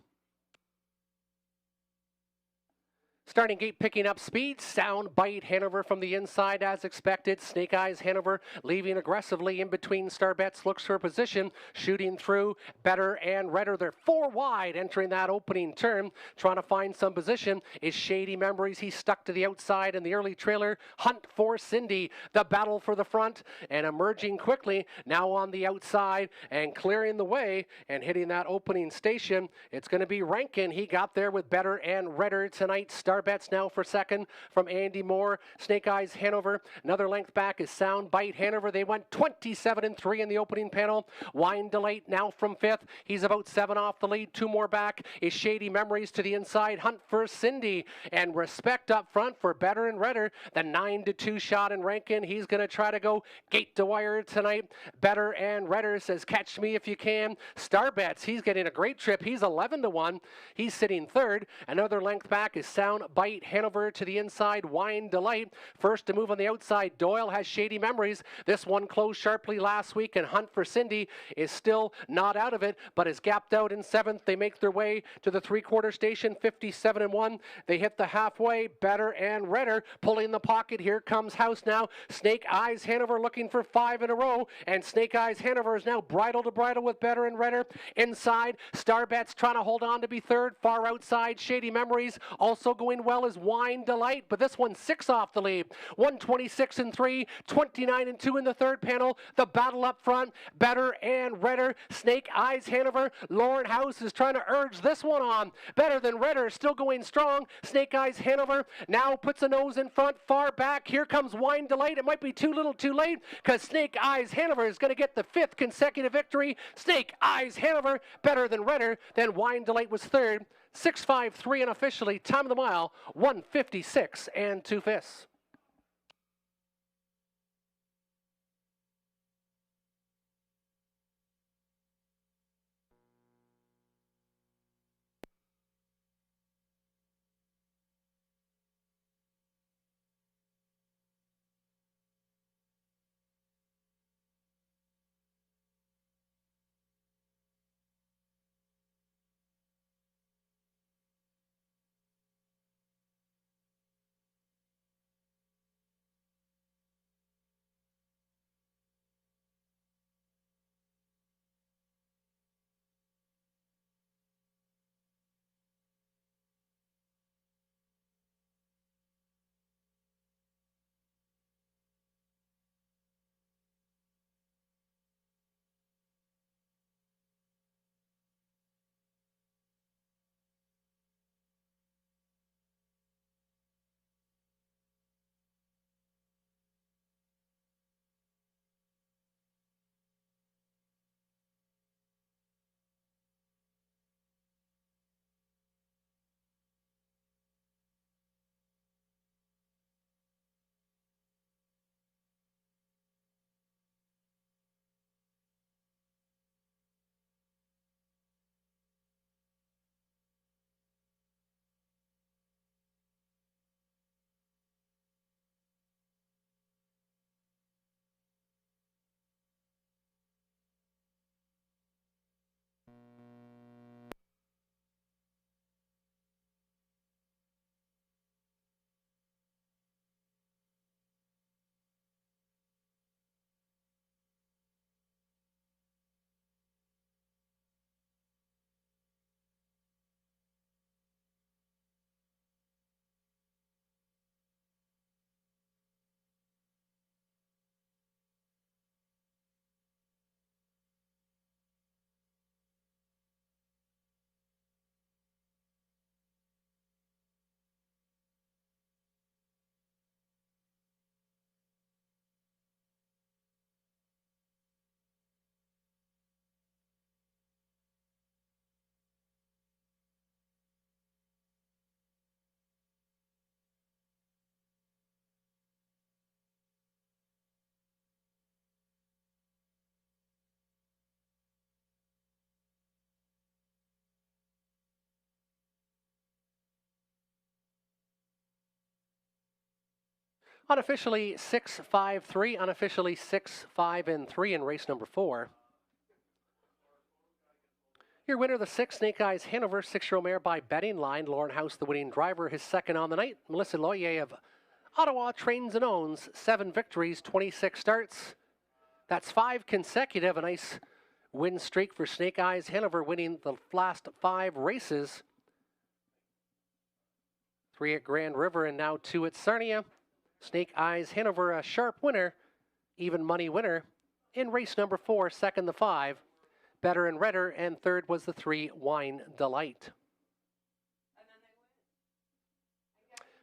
Starting gate picking up speed. Soundbite Hanover from the inside as expected. Snake Eyes Hanover leaving aggressively in between Star Bets. Looks for a position. Shooting through. Better and Redder. They're 4 wide entering that opening turn. Trying to find some position is Shady Memories. He's stuck to the outside in the early trailer. Hunt for Cindy. The battle for the front and emerging quickly. Now on the outside and clearing the way and hitting that opening station. It's going to be Rankin. He got there with Better and Redder tonight. Star Bets now for second from Andy Moore. Snake Eyes Hanover. Another length back is Soundbite Hanover. They went 27-3 in the opening panel. Wine Delight now from 5th. He's about 7 off the lead. 2 more back is Shady Memories to the inside. Hunt for Cindy. And Respect up front for Better and Redder. The 9-2 shot in Rankin. He's going to try to go gate to wire tonight. Better and Redder says, catch me if you can. Star Bets, he's getting a great trip. He's 11-1. He's sitting 3rd. Another length back is Soundbite Hanover to the inside. Wine Delight first to move on the outside. Doyle has Shady Memories. This one closed sharply last week, and Hunt for Cindy is still not out of it, but is gapped out in 7th. They make their way to the 3/4 station, 57-1. They hit the halfway. Better and Redder pulling the pocket. Here comes House now. Snake Eyes Hanover looking for 5 in a row, and Snake Eyes Hanover is now bridle to bridle with Better and Redder. Inside, Star Bets trying to hold on to be 3rd. Far outside, Shady Memories also going well as Wine Delight, but this one's 6 off the lead. 126-3, 29-2 in the 3rd panel. The battle up front, Better and Redder. Snake Eyes Hanover. Lauren House is trying to urge this one on. Better than Redder, still going strong. Snake Eyes Hanover now puts a nose in front, far back. Here comes Wine Delight. It might be too little too late because Snake Eyes Hanover is going to get the 5th consecutive victory. Snake Eyes Hanover, Better than Redder. Then Wine Delight was 3rd. 6.53 and officially time of the mile 1:56 2/5. Unofficially 6-5-3, unofficially 6-5-3 in race number 4. Your winner, the 6, Snake Eyes Hanover, 6-year-old mare by betting line. Lauren House, the winning driver, his second on the night. Melissa Loyer of Ottawa trains and owns 7 victories, 26 starts. That's 5 consecutive. A nice win streak for Snake Eyes Hanover, winning the last 5 races. 3 at Grand River and now 2 at Sarnia. Snake Eyes Hanover, a sharp winner, even money winner in race number 4, second the 5. Better and Redder, and third was the 3, Wine Delight.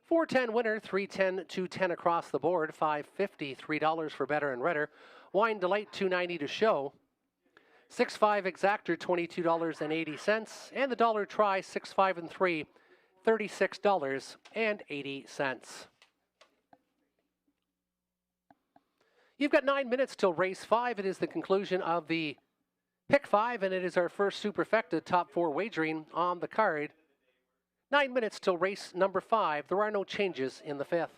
410 winner, 310, 210 across the board, $5.50, $3 for Better and Redder. Wine Delight, $2.90 to show. 6-5 Exactor, $22.80. And the dollar try, 6-5-3, $36.80. You've got 9 minutes till race 5. It is the conclusion of the Pick 5, and it is our first superfecta top 4 wagering on the card. 9 minutes till race number 5. There are no changes in the 5th.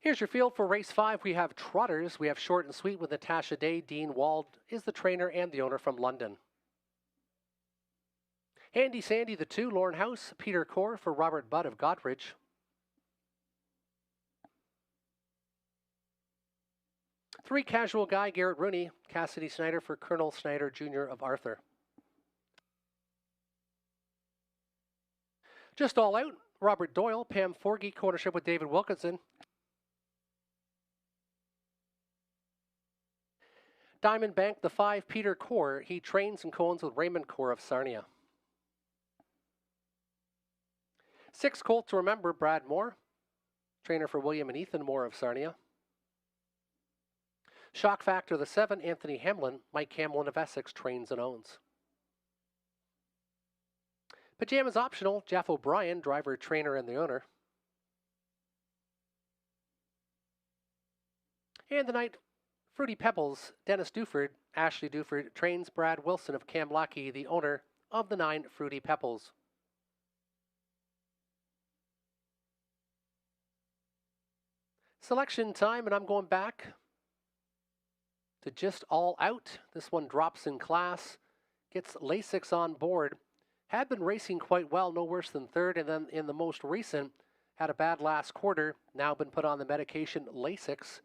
Here's your field for race 5. We have trotters. We have Short and Sweet with Natasha Day. Dean Wald is the trainer and the owner from London. Handy Sandy the 2, Lauren House. Peter Core for Robert Budd of Godridge. Three Casual Guy, Garrett Rooney. Cassidy Snyder for Colonel Snyder Jr. of Arthur. Just All Out, Robert Doyle. Pam Forgy, co-ownership with David Wilkinson. Diamond Bank, the 5, Peter Core. He trains and co-owns with Raymond Core of Sarnia. 6 Colt to Remember, Brad Moore. Trainer for William and Ethan Moore of Sarnia. Shock Factor, the 7, Anthony Hamlin. Mike Hamlin of Essex trains and owns. Pajamas Optional, Jeff O'Brien, driver, trainer, and the owner. And the night, Fruity Pebbles, Dennis Duford, Ashley Duford, trains Brad Wilson of Camlachie, the owner of the 9 Fruity Pebbles. Selection time, and I'm going back to Just All Out. This one drops in class, gets Lasix on board. Had been racing quite well, no worse than 3rd, and then in the most recent, had a bad last quarter, now been put on the medication Lasix.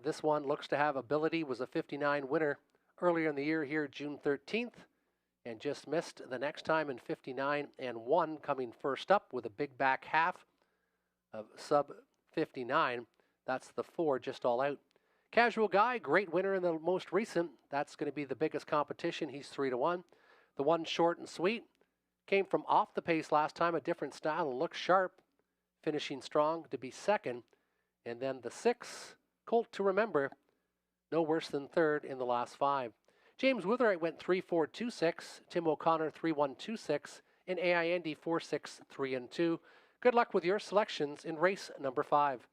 This one looks to have ability, was a 59 winner earlier in the year here, June 13th, and just missed the next time in 59 and 1, coming first up with a big back half of sub 59. That's the 4, Just All Out. Casual Guy, great winner in the most recent. That's going to be the biggest competition. He's 3-1. The 1, Short and Sweet, came from off the pace last time, a different style, and looks sharp, finishing strong to be 2nd. And then the 6, Colt to Remember, no worse than 3rd in the last 5. James Witherite went 3-4-2-6, Tim O'Connor 3-1-2-6, and AI Andy 4-6-3-2. Good luck with your selections in race number 5.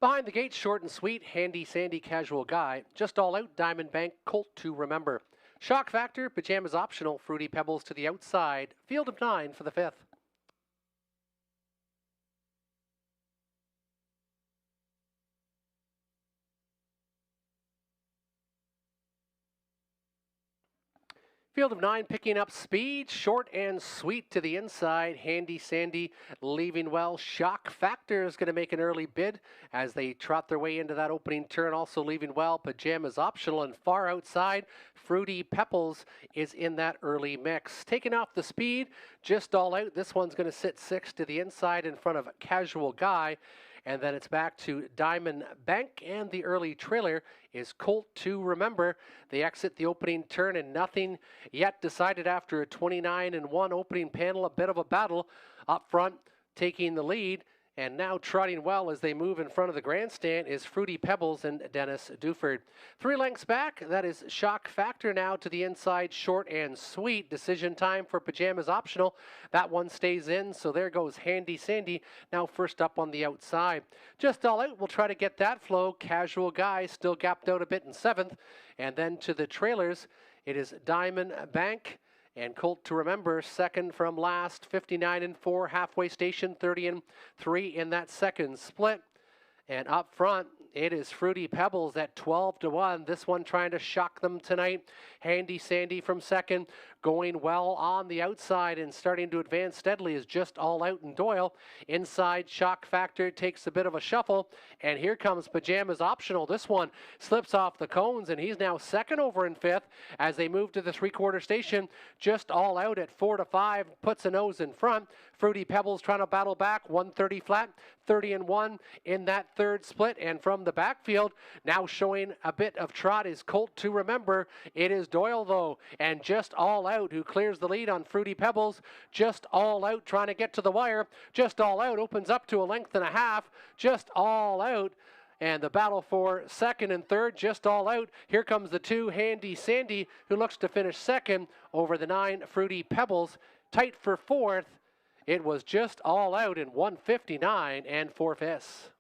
Behind the gate, short and sweet, Handy Sandy Casual Guy. Just all out, Diamond Bank Colt to Remember. Shock Factor, Pajamas Optional, Fruity Pebbles to the outside. Field of 9 for the 5th. Field of 9 picking up speed, short and sweet to the inside. Handy Sandy leaving well. Shock Factor is going to make an early bid as they trot their way into that opening turn. Also leaving well. Pajamas Optional and far outside. Fruity Pebbles is in that early mix. Taking off the speed, just all out. This one's going to sit 6 to the inside in front of Casual Guy. And then it's back to Diamond Bank, and the early trailer is Colt to Remember. They exit the opening turn, and nothing yet decided after a 29-1 opening panel. A bit of a battle up front, taking the lead. And now trotting well as they move in front of the grandstand is Fruity Pebbles and Dennis Duford. 3 lengths back, that is Shock Factor now to the inside, short and sweet. Decision time for Pajamas Optional. That one stays in, so there goes Handy Sandy, now first up on the outside. Just all out, we'll try to get that flow. Casual Guy still gapped out a bit in 7th. And then to the trailers, it is Diamond Bank and Colt to Remember, second from last, 59-4, halfway station, 30-3 in that second split. And up front, it is Fruity Pebbles at 12-1. This one trying to shock them tonight. Handy Sandy from second, going well on the outside and starting to advance steadily is Just All Out and Doyle. Inside, Shock Factor takes a bit of a shuffle, and here comes Pajamas Optional. This one slips off the cones, and he's now second over in 5th as they move to the three-quarter station. Just All Out at 4-5, puts a nose in front. Fruity Pebbles trying to battle back, 130 flat, 30-1 in that third split. And from the backfield, now showing a bit of trot is Colt to Remember. It is Doyle, though, and Just All Out who clears the lead on Fruity Pebbles. Just All Out trying to get to the wire. Just All Out opens up to a length and a half. Just All Out. And the battle for second and third, Just All Out. Here comes the 2, Handy Sandy, who looks to finish second over the 9, Fruity Pebbles. Tight for 4th. It was Just All Out in 159 4/5.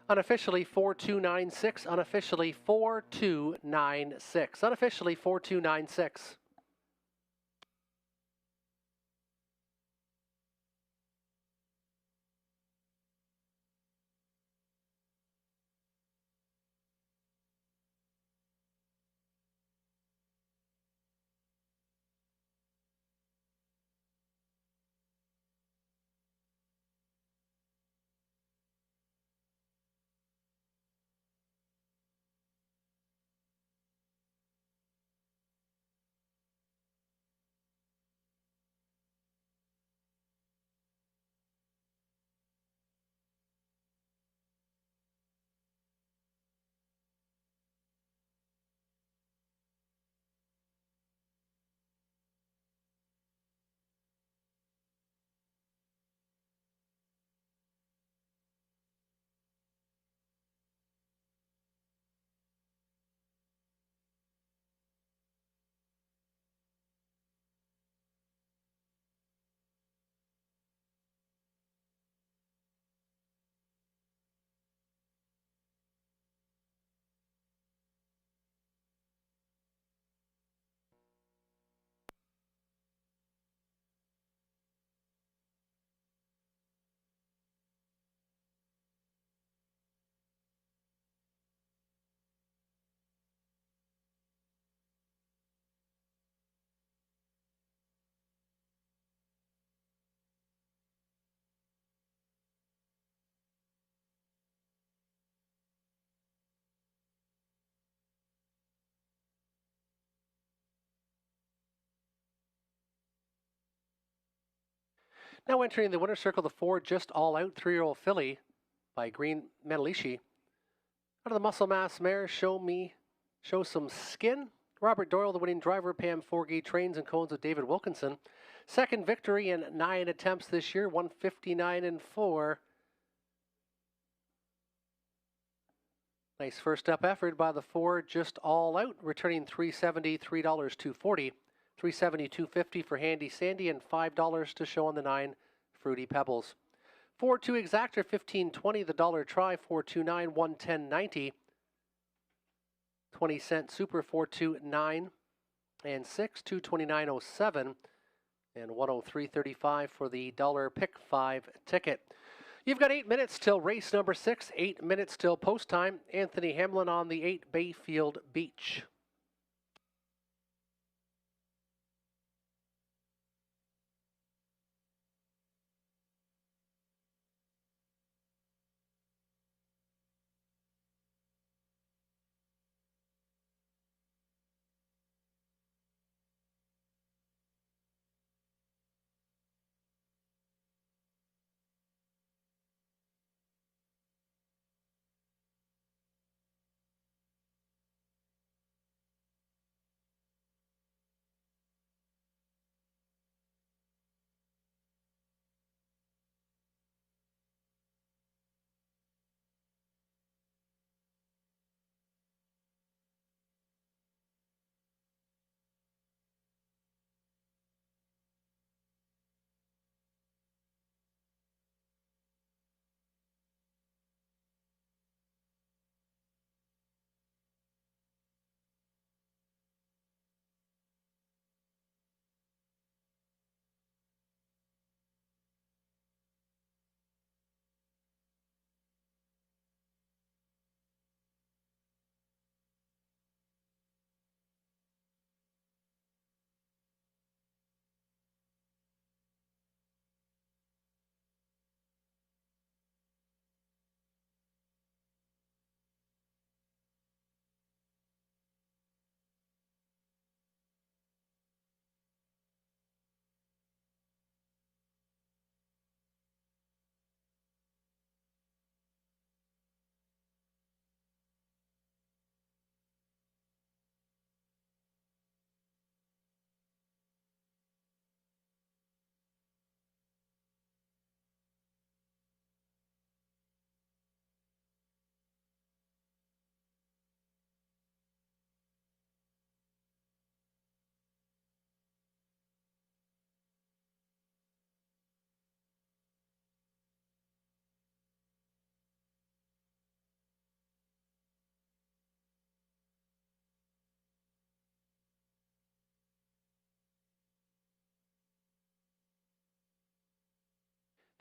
Unofficially 4296, unofficially 4296, unofficially 4296. Now entering the winner's circle, the 4 Just All Out 3-year-old filly by Green Metalishi. Out of the muscle mass mare, Show Some Skin. Robert Doyle, the winning driver. Pam Forgey trains and cones with David Wilkinson. Second victory in 9 attempts this year, 159-4. Nice first up effort by the 4 Just All Out, returning $3.70, $3.240, $3.70, $2.50 for Handy Sandy, and $5 to show on the 9 Fruity Pebbles. 4-2 Exactor, $15.20, the dollar try, 429, 110.90. 20-cent Super, 429 and 6, 229.07, and 103.35 for the dollar pick 5 ticket. You've got 8 minutes till race number 6, 8 minutes till post time. Anthony Hamlin on the 8 Bayfield Beach.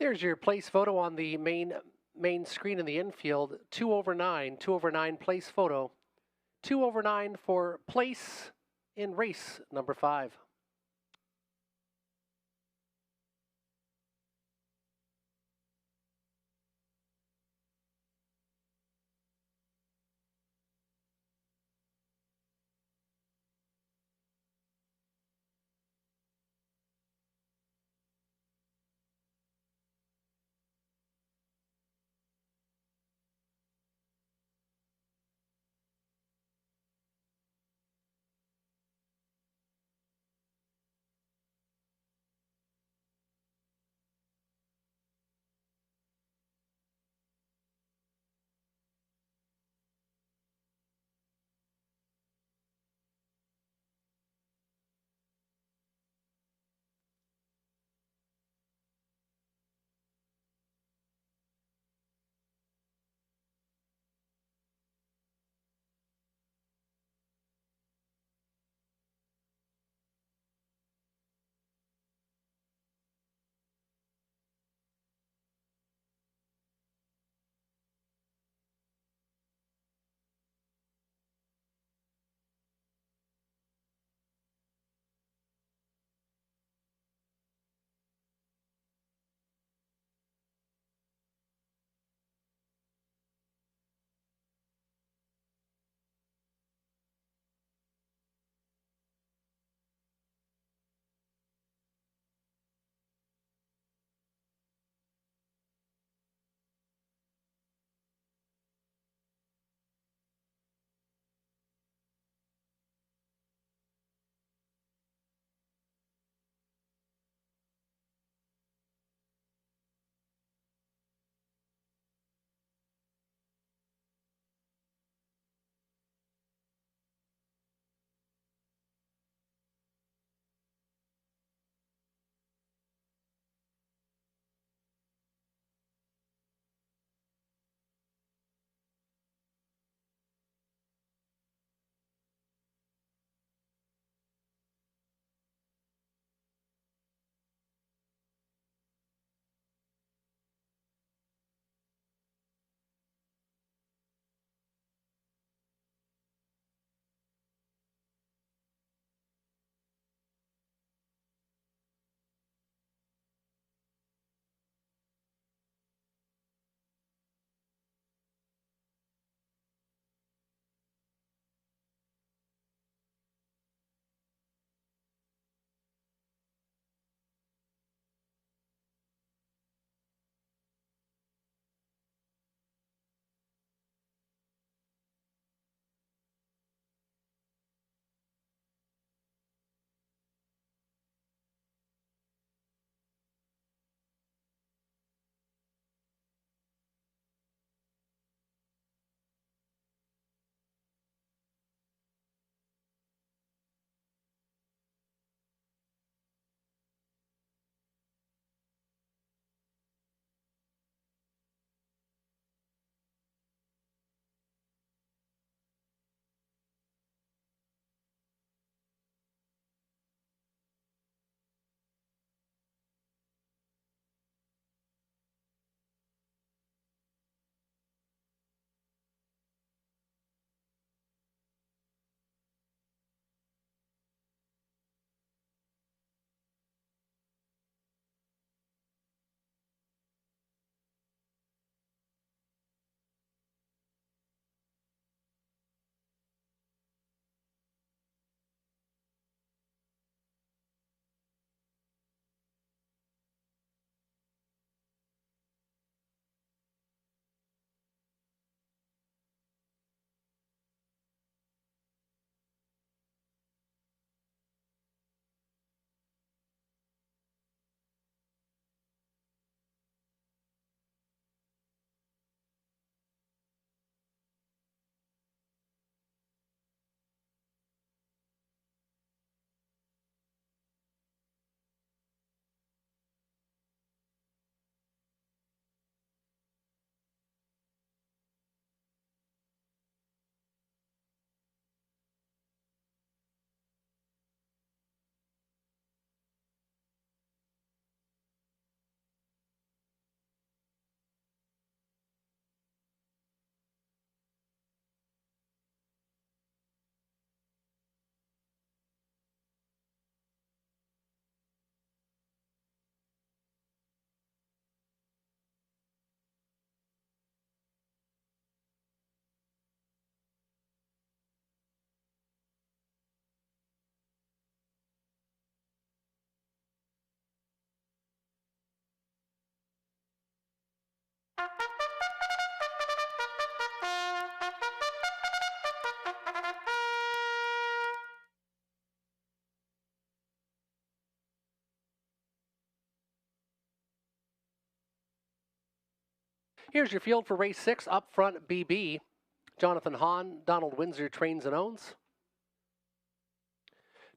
There's your place photo on the main screen in the infield. 2/9 place photo. 2/9 for place in race number 5. Here's your field for race 6, up front BB. Jonathan Hahn, Donald Windsor trains and owns.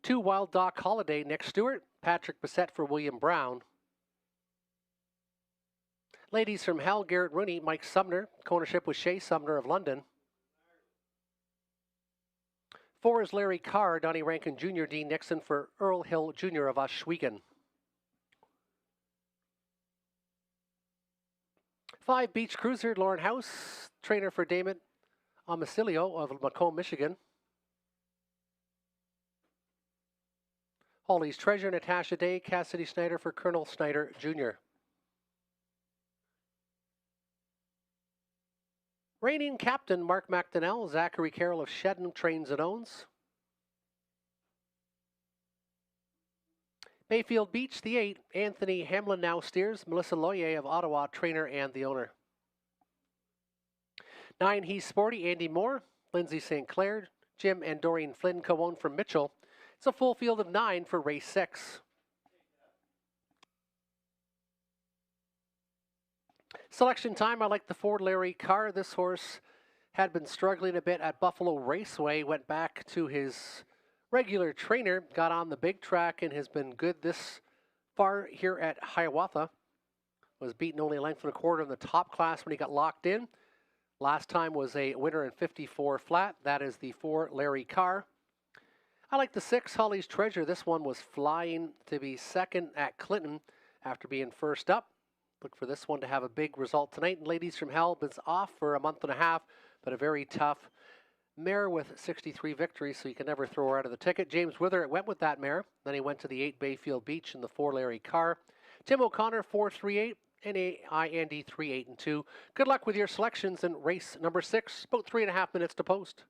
2 Wild Doc Holiday, Nick Stewart. Patrick Bissett for William Brown. Ladies from Hell, Garrett Rooney, Mike Sumner. Co-ownership with Shea Sumner of London. 4 is Larry Carr, Donnie Rankin Jr., Dean Nixon for Earl Hill Jr. of Oshwegan. 5 Beach Cruiser, Lauren House, trainer for Damon Amacilio of Macomb, Michigan. Holly's Treasure, Natasha Day, Cassidy Snyder for Colonel Snyder Jr. Reigning captain Mark McDonnell, Zachary Carroll of Shedden trains and owns. Bayfield Beach, the 8, Anthony Hamlin now steers, Melissa Loyer of Ottawa, trainer and the owner. 9 He's Sporty, Andy Moore, Lindsay St. Clair, Jim and Doreen Flynn co-own from Mitchell. It's a full field of 9 for race 6. Selection time, I like the 4 Larry Carr. This horse had been struggling a bit at Buffalo Raceway, went back to his regular trainer, got on the big track and has been good this far here at Hiawatha. Was beaten only a length and a quarter in the top class when he got locked in. Last time was a winner in 54 flat. That is the 4 Larry Carr. I like the 6 Holly's Treasure. This one was flying to be second at Clinton after being first up. Look for this one to have a big result tonight. And Ladies from Hell been off for a month and a half, but a very tough mare with 63 victories, so you can never throw her out of the ticket. James Wither went with that mare. Then he went to the 8 Bayfield Beach and the 4 Larry Carr. Tim O'Connor, 4-3-8. NAI Andy 3-8-2. Good luck with your selections in race number 6. About 3.5 minutes to post.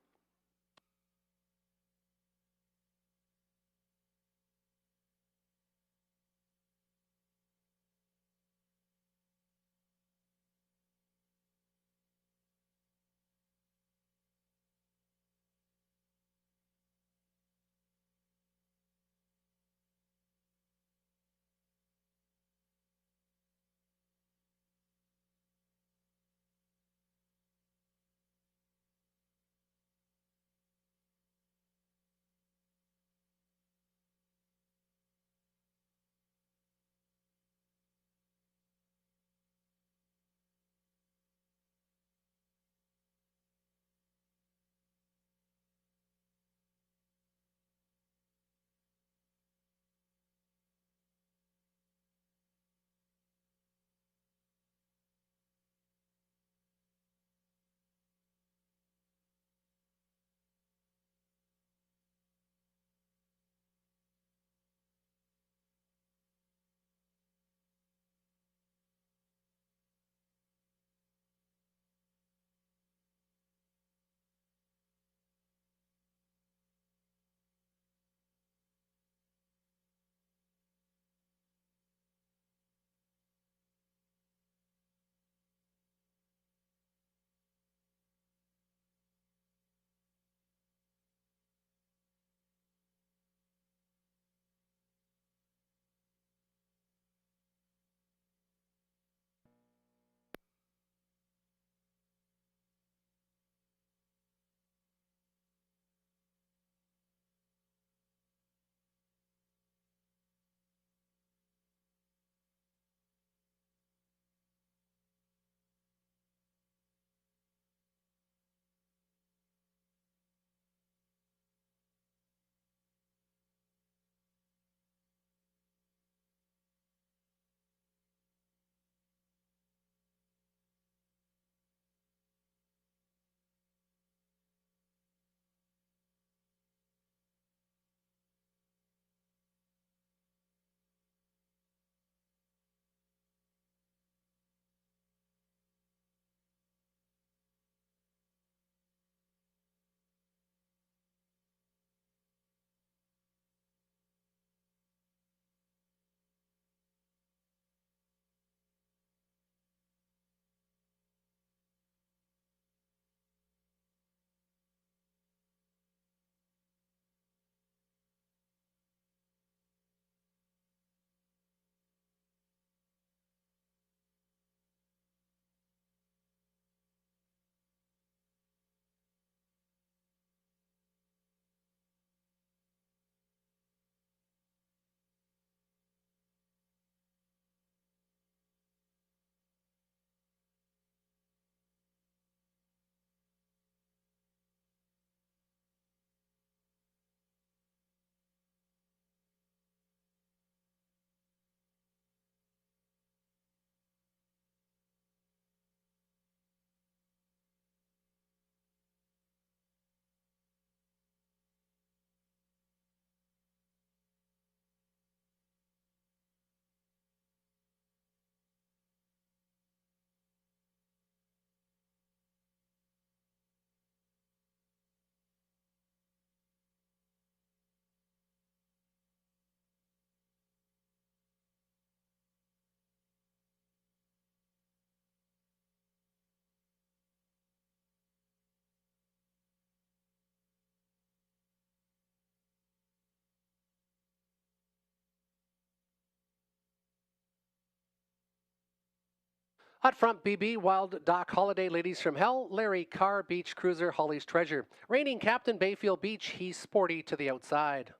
Up front, BB, Wild Doc Holiday, Ladies from Hell, Larry Carr, Beach Cruiser, Holly's Treasure. Reigning captain, Bayfield Beach, he's sporty to the outside.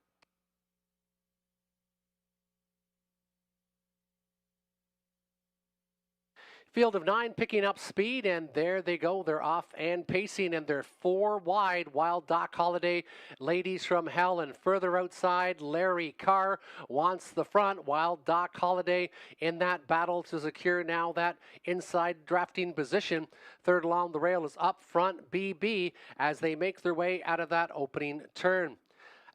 Field of 9 picking up speed, and there they go. They're off and pacing, and they're 4 wide. Wild Doc Holiday, Ladies from Hell, and further outside, Larry Carr wants the front. Wild Doc Holiday in that battle to secure now that inside drafting position. Third along the rail is Up Front BB as they make their way out of that opening turn.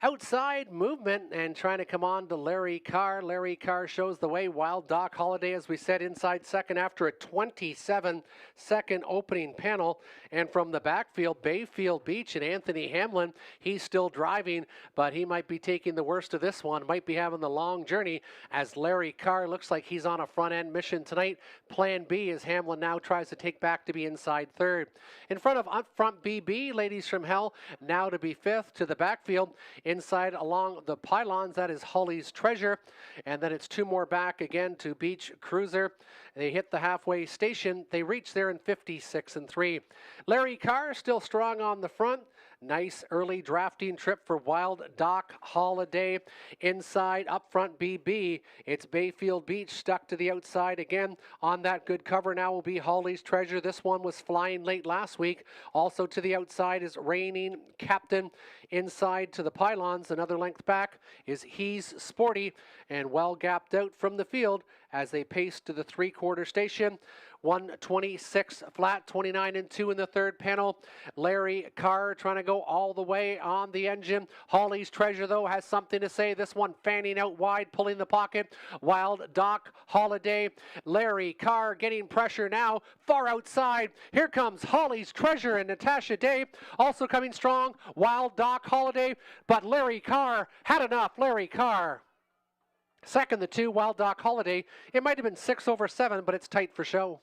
Outside movement and trying to come on to Larry Carr. Larry Carr shows the way. Wild Doc Holiday, as we said, inside second after a 27-second opening panel. And from the backfield, Bayfield Beach and Anthony Hamlin, he's still driving, but he might be taking the worst of this one. Might be having the long journey as Larry Carr looks like he's on a front-end mission tonight. Plan B as Hamlin now tries to take back to be inside third. In front of Up Front BB, Ladies from Hell, now to be fifth to the backfield. Inside along the pylons, that is Holly's Treasure. And then it's 2 more back again to Beach Cruiser. They hit the halfway station. They reach there in 56-3. Larry Carr still strong on the front. Nice early drafting trip for Wild Doc Holiday. Inside, Up Front BB. It's Bayfield Beach stuck to the outside again. On that good cover now will be Holly's Treasure. This one was flying late last week. Also to the outside is Reigning Captain. Inside to the pylons, another length back is He's Sporty and well gapped out from the field as they pace to the 3/4 station. 126 flat, 29-2 in the third panel. Larry Carr trying to go all the way on the engine. Holly's Treasure, though, has something to say. This one fanning out wide, pulling the pocket. Wild Doc Holiday. Larry Carr getting pressure now, far outside. Here comes Holly's Treasure and Natasha Day. Also coming strong, Wild Doc Holiday. But Larry Carr had enough. Larry Carr. Second, the 2, Wild Doc Holiday. It might have been 6/7, but it's tight for show.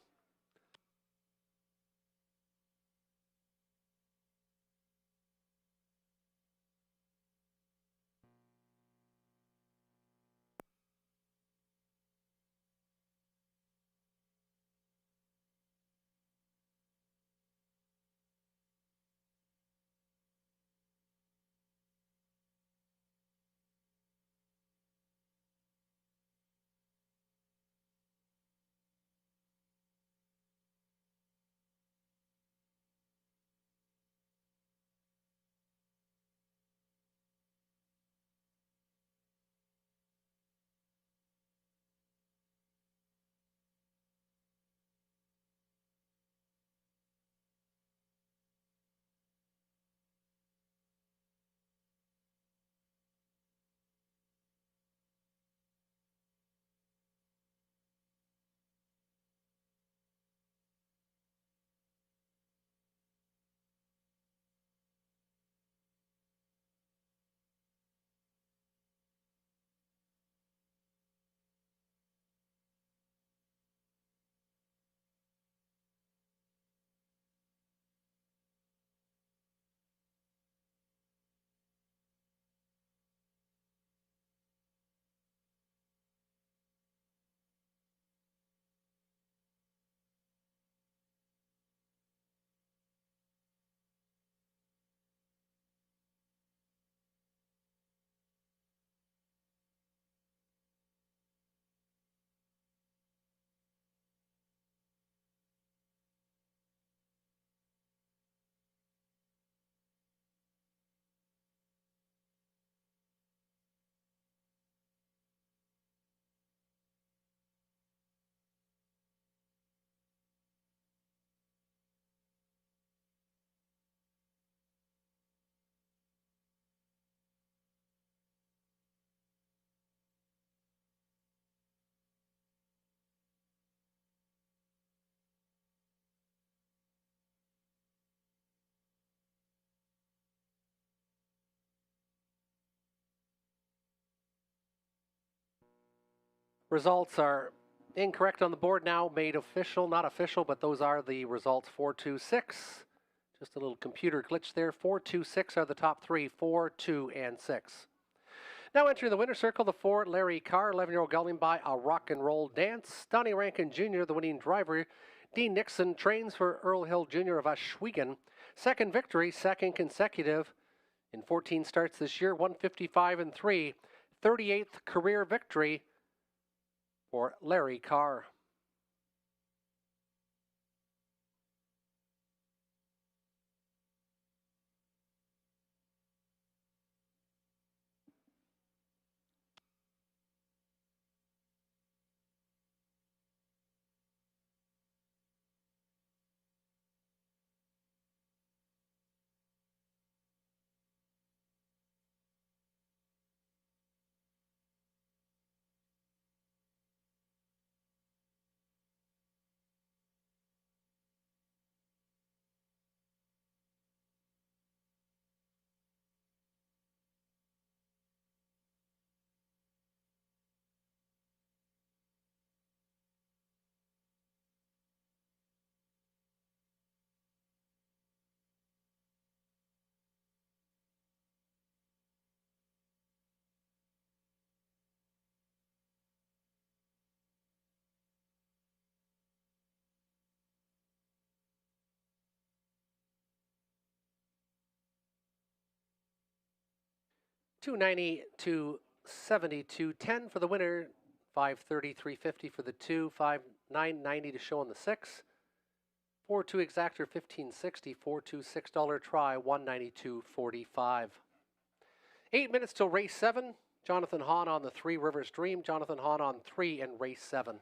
Results are incorrect on the board now, made official, not official, but those are the results. 4-2-6. Just a little computer glitch there. 4-2-6 are the top 3, 4, 2, and 6. Now entering the winner's circle, the 4, Larry Carr, 11-year-old gelding by A Rock and Roll Dance. Donnie Rankin Jr., the winning driver. Dean Nixon trains for Earl Hill Jr. of Ashwaubenon. Second victory, second consecutive in 14 starts this year, 155-3. 38th career victory for Larry Carr. $290 to $72.10 for the winner. $530, $350 for the 2. $990 to show on the 6. 4-2 exactor, $1560. 4-2 $6 try, $192.45. 8 minutes till race 7. Jonathan Hahn on the 3, Rivers Dream. Jonathan Hahn on 3 in race 7.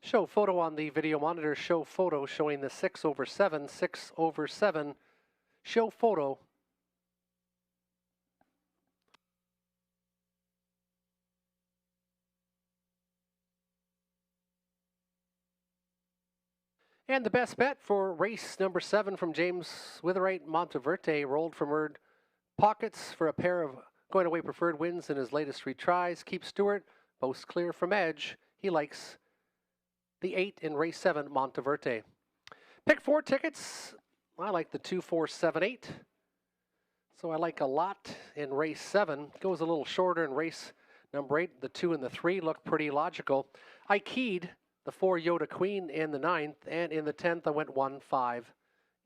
Show photo on the video monitor. Show photo showing the 6/7. 6/7. Show photo. And the best bet for race number 7 from James Witherite Monteverde, rolled from Erd Pockets for a pair of going away preferred wins in his latest 3 tries. Keep Stewart, boasts clear from edge. He likes the 8 in race 7, Monteverde. Pick 4 tickets. I like the 2, 4, 7, 8. So I like a lot in race 7. Goes a little shorter in race Number 8, the 2 and the 3 look pretty logical. I keyed the 4 Yoda Queen in the 9th, and in the 10th I went 1, 5,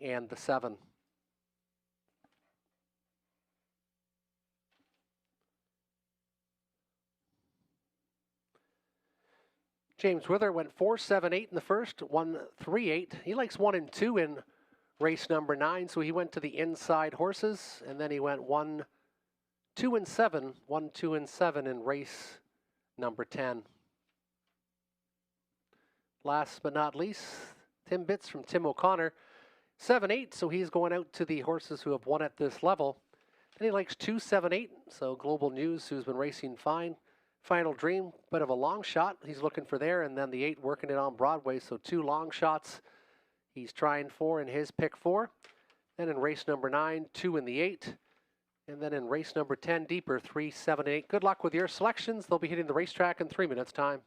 and the 7. James Wither went 4, 7, 8 in the first, 1, 3, 8. He likes 1 and 2 in race number 9, so he went to the inside horses, and then he went 1, 2, and 7, 1, 2, and 7 in race number 10. Last but not least, Tim Bitts from Tim O'Connor, 7, 8, so he's going out to the horses who have won at this level. Then he likes 2, 7, 8, so Global News, who's been racing fine. Final Dream, bit of a long shot he's looking for there, and then the 8 working it on Broadway, so 2 long shots he's trying for in his pick 4. Then in race number 9, 2 in the 8. And then in race number 10, deeper, 3, 7, 8. Good luck with your selections. They'll be hitting the racetrack in 3 minutes' time.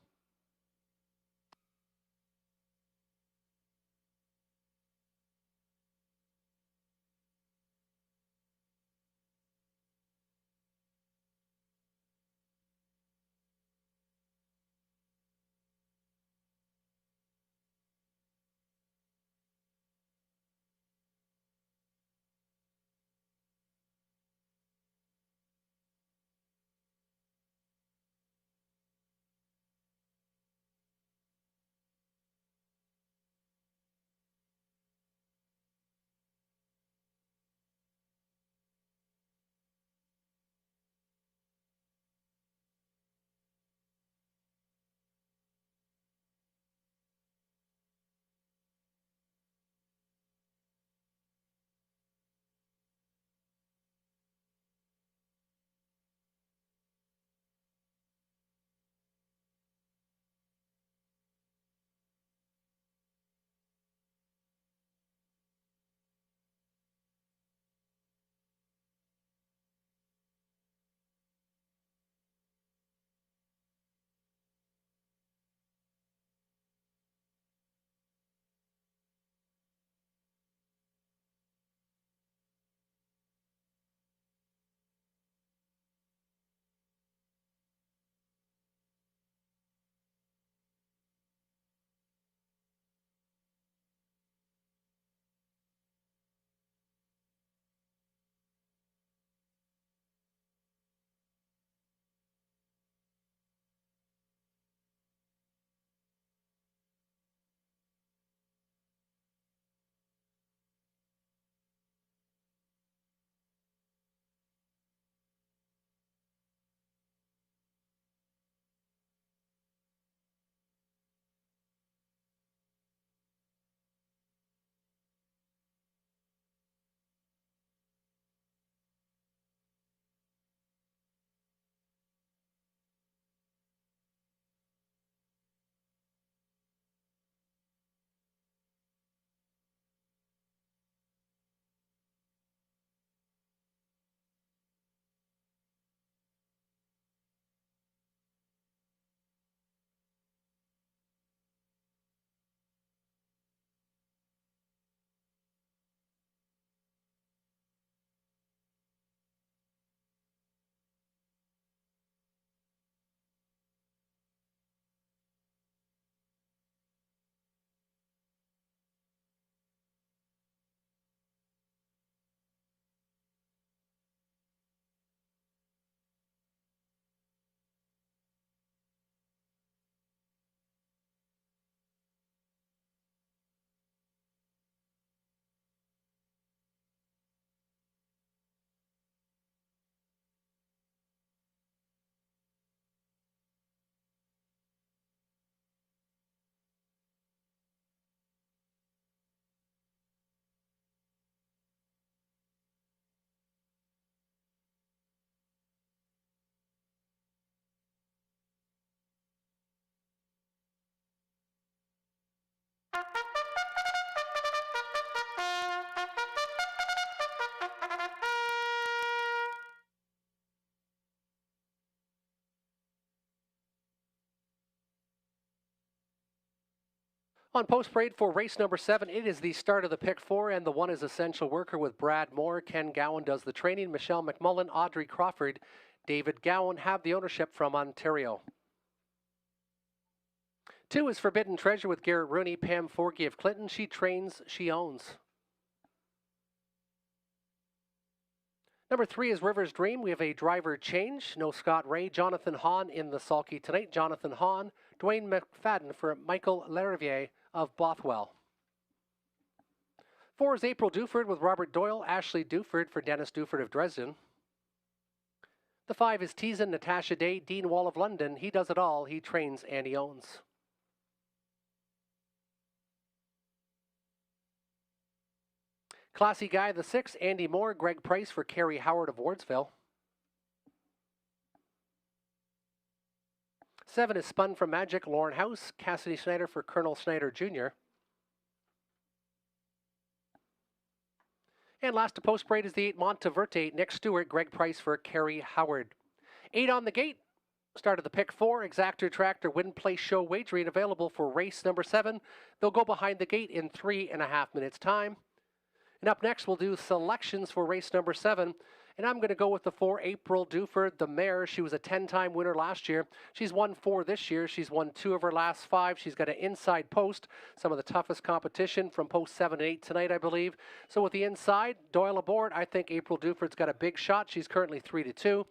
On post parade for race number 7, it is the start of the pick 4, and the 1 is Essential Worker with Brad Moore. Ken Gowan does the training. Michelle McMullen, Audrey Crawford, David Gowan have the ownership from Ontario. 2 is Forbidden Treasure with Garrett Rooney, Pam Forgy of Clinton. She trains, she owns. Number 3 is River's Dream. We have a driver change. No Scott Ray. Jonathan Hahn in the sulky tonight. Jonathan Hahn. Dwayne McFadden for Michael Lariviere of Bothwell. 4 is April Duford with Robert Doyle. Ashley Duford for Dennis Duford of Dresden. The 5 is Teason, Natasha Day, Dean Wall of London. He does it all. He trains and he owns. Classy Guy, the 6, Andy Moore, Greg Price for Kerry Howard of Wardsville. 7 is Spun from Magic, Lauren House, Cassidy Snyder for Colonel Snyder Jr. And last to post parade is the 8 Monteverde, Nick Stewart, Greg Price for Kerry Howard. 8 on the gate. Start of the pick 4, Exactor Tractor Win Place Show wagering available for race number 7. They'll go behind the gate in 3.5 minutes time. And up next, we'll do selections for race number 7. And I'm going to go with the 4, April Duford, the mare. She was a 10-time winner last year. She's won 4 this year. She's won 2 of her last 5. She's got an inside post, some of the toughest competition from post 7 and 8 tonight, I believe. So with the inside, Doyle aboard, I think April Duford's got a big shot. She's currently 3-2.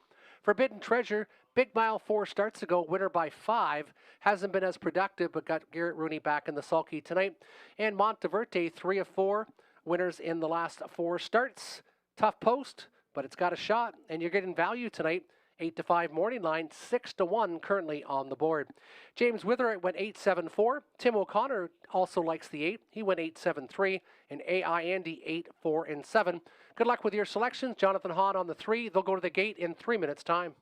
Forbidden Treasure, big mile 4 starts ago, winner by 5. Hasn't been as productive, but got Garrett Rooney back in the sulky tonight. And Monteverde, 3 of 4. Winners in the last 4 starts. Tough post, but it's got a shot, and you're getting value tonight. 8-5 morning line, 6-1 currently on the board. James Witherite went 8-7-4. Tim O'Connor also likes the 8. He went 8-7-3, and AI Andy 8-4-7. Good luck with your selections. Jonathan Hahn on the 3. They'll go to the gate in 3 minutes' time.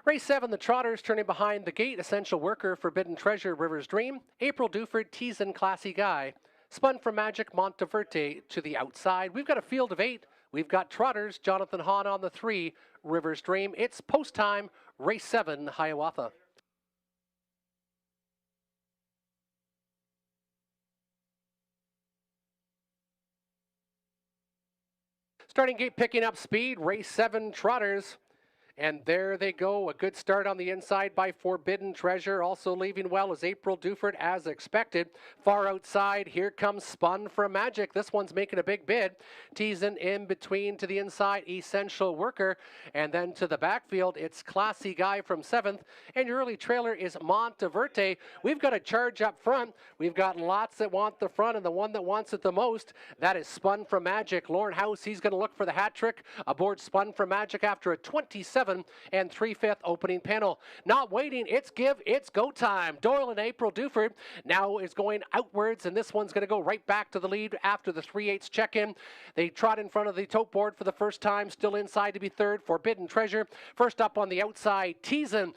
Race 7, the Trotters turning behind the gate. Essential Worker, Forbidden Treasure, River's Dream. April Duford, Teasin, Classy Guy. Spun from Magic, Monteverde to the outside. We've got a field of 8. We've got Trotters, Jonathan Hahn on the 3, River's Dream. It's post time, race 7, Hiawatha. Starting gate picking up speed, race 7, Trotters. And there they go. A good start on the inside by Forbidden Treasure. Also leaving well is April Duford as expected. Far outside, here comes Spun from Magic. This one's making a big bid. Teasing in between to the inside, Essential Worker. And then to the backfield, it's Classy Guy from 7th. And your early trailer is Monteverde. We've got a charge up front. We've got lots that want the front, and the one that wants it the most, that is Spun from Magic. Lauren House, he's going to look for the hat trick aboard Spun from Magic after a 27 and 3/5 opening panel. Not waiting, it's go time. Doyle and April Duford now is going outwards, and this one's going to go right back to the lead after the 3/8 check-in. They trot in front of the tote board for the first time, still inside to be third. Forbidden Treasure first up on the outside. Teasin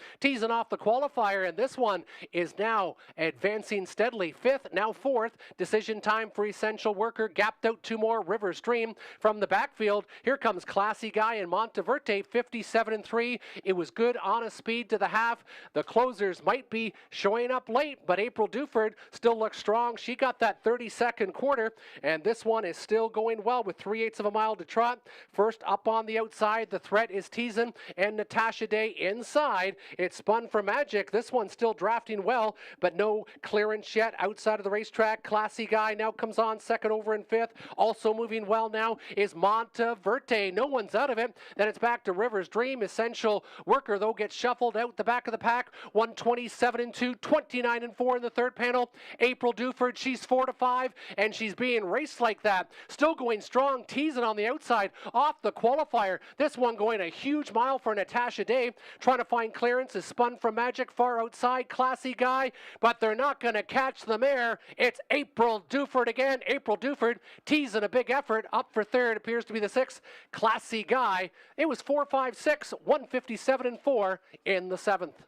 off the qualifier, and this one is now advancing steadily. 5th, now 4th. Decision time for Essential Worker. Gapped out 2 more. River's Dream from the backfield. Here comes Classy Guy and Monteverde, 57 and 3. It was good on a speed to the half. The closers might be showing up late, but April Duford still looks strong. She got that 32nd quarter, and this one is still going well with 3/8 of a mile to trot. First up on the outside, the threat is Teasin and Natasha Day inside. It's Spun for Magic. This one's still drafting well, but no clearance yet outside of the racetrack. Classy Guy now comes on second over in 5th. Also moving well now is Monteverde. No one's out of it. Then it's back to River's Dream. Essential Worker, though, gets shuffled out the back of the pack. 127 and 2, 29 and 4 in the third panel. April Duford, she's 4 to 5, and she's being raced like that. Still going strong. Teasing on the outside off the qualifier. This one going a huge mile for Natasha Day. Trying to find clearance is Spun from Magic far outside. Classy Guy, but they're not going to catch the mare. It's April Duford again. April Duford teasing a big effort. Up for third appears to be the 6th. Classy Guy. It was 4-5-6, 157 and 4 in the 7th.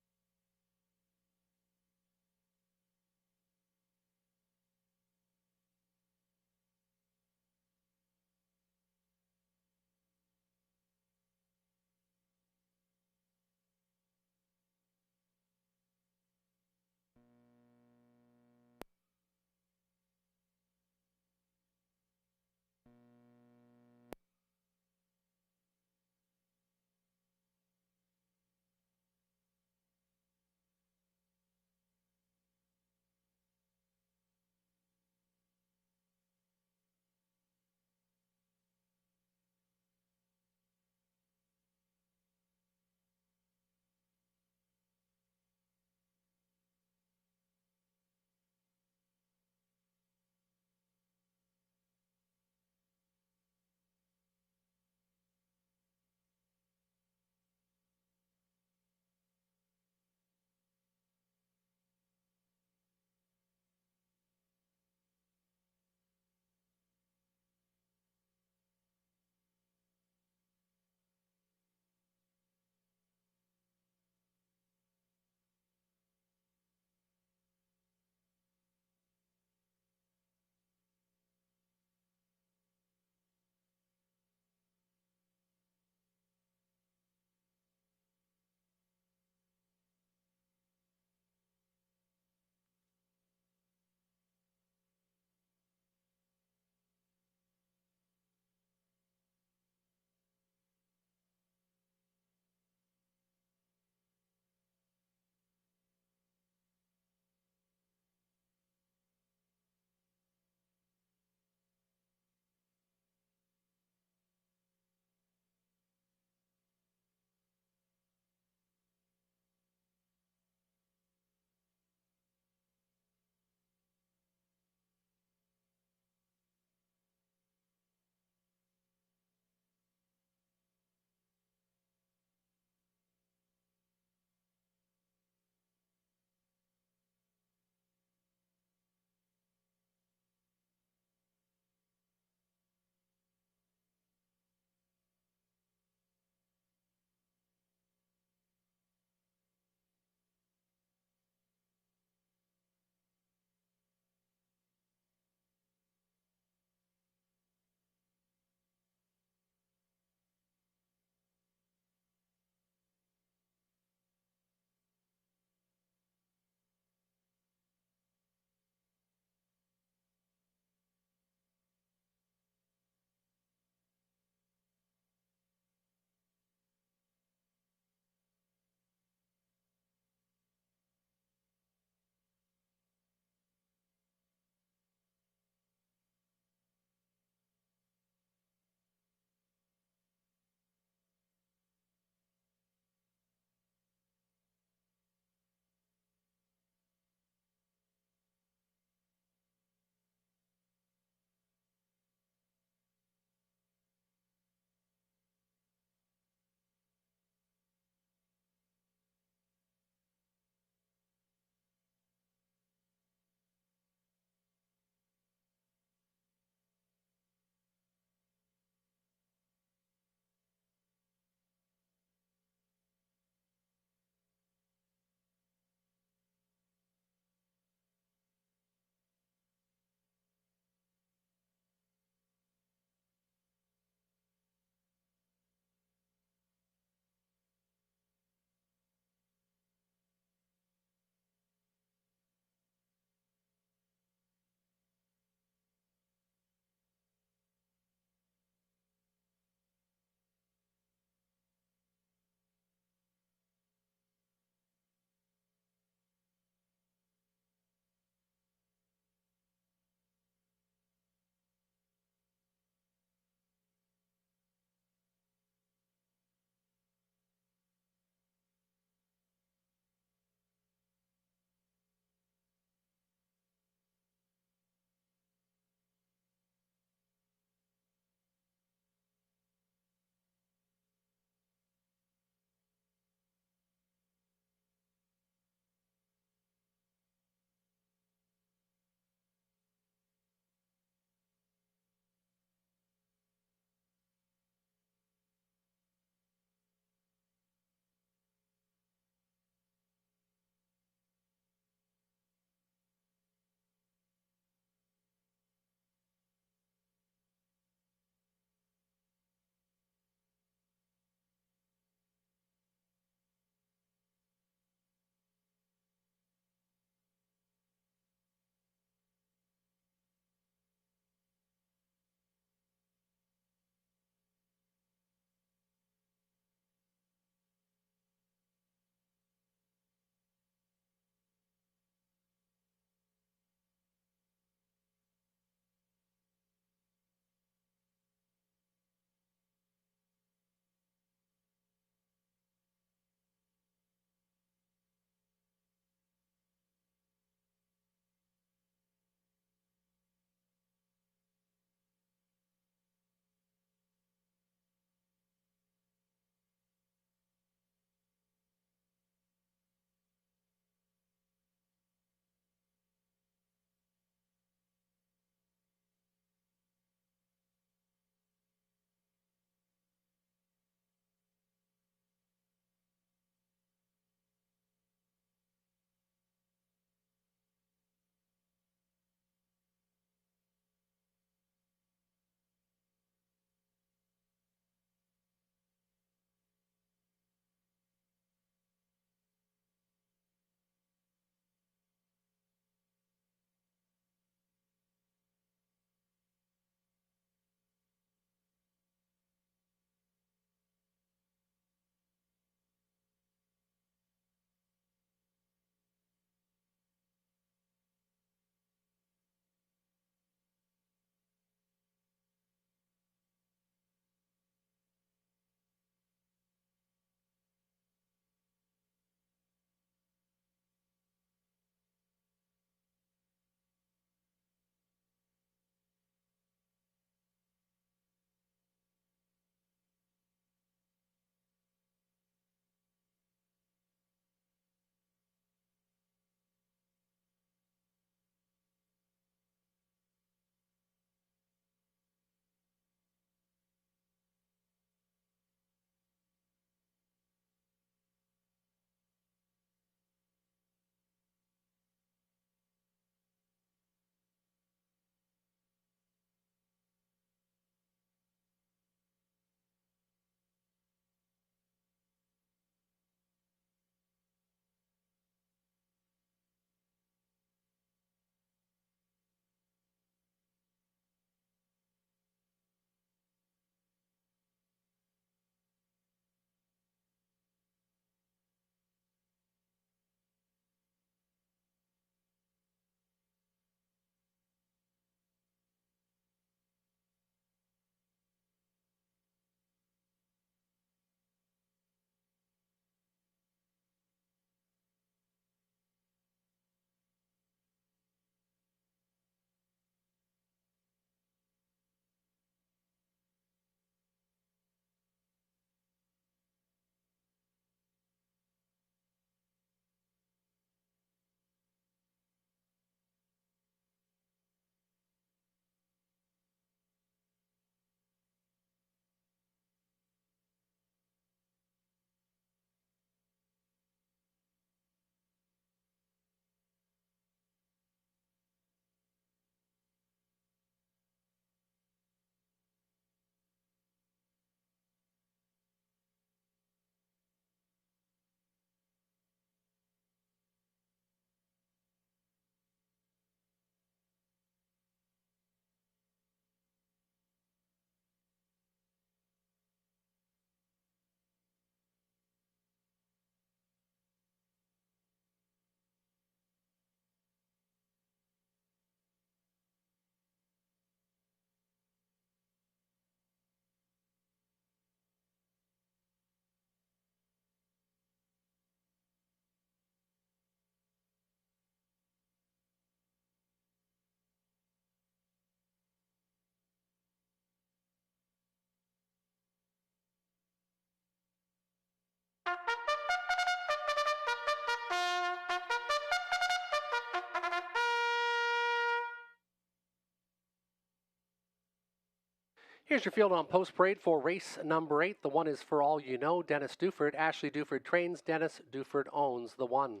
Here's your field on post parade for race number 8. The one is For All You Know. Dennis Duford. Ashley Duford trains. Dennis Duford owns the one.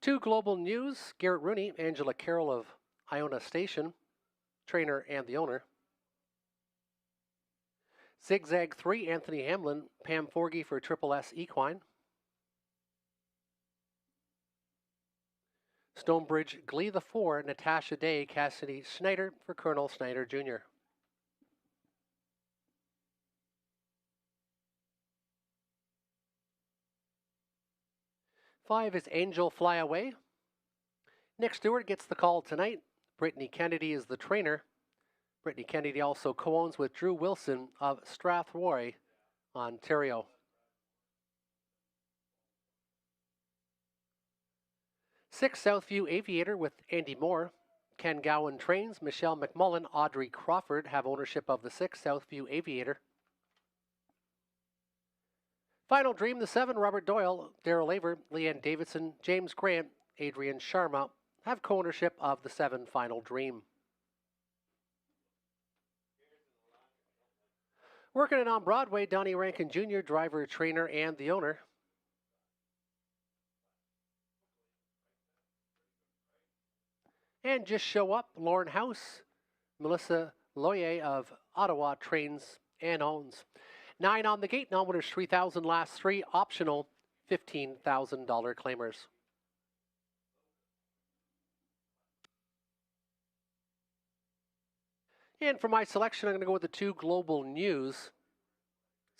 2 global news. Garrett Rooney, Angela Carroll of Iona Station, trainer and the owner. Zigzag 3, Anthony Hamlin, Pam Forgy for Triple S Equine. Stonebridge Glee the 4, Natasha Day, Cassidy Schneider for Colonel Schneider Jr. Five is Angel Fly Away. Nick Stewart gets the call tonight. Brittany Kennedy is the trainer. Brittany Kennedy also co-owns with Drew Wilson of Strathroy, Ontario. 6 Southview Aviator with Andy Moore. Ken Gowan trains. Michelle McMullen, Audrey Crawford have ownership of the 6 Southview Aviator. Final Dream, the 7, Robert Doyle, Daryl Aver, Leanne Davidson, James Grant, Adrian Sharma have co-ownership of the 7 Final Dream. Working it on Broadway, Donnie Rankin Jr., driver, trainer, and the owner. And Just Show Up, Lauren House, Melissa Loyer of Ottawa trains and owns. 9 on the gate, non-winners 3,000, last 3, optional $15,000 claimers. And for my selection, I'm going to go with the 2 global news.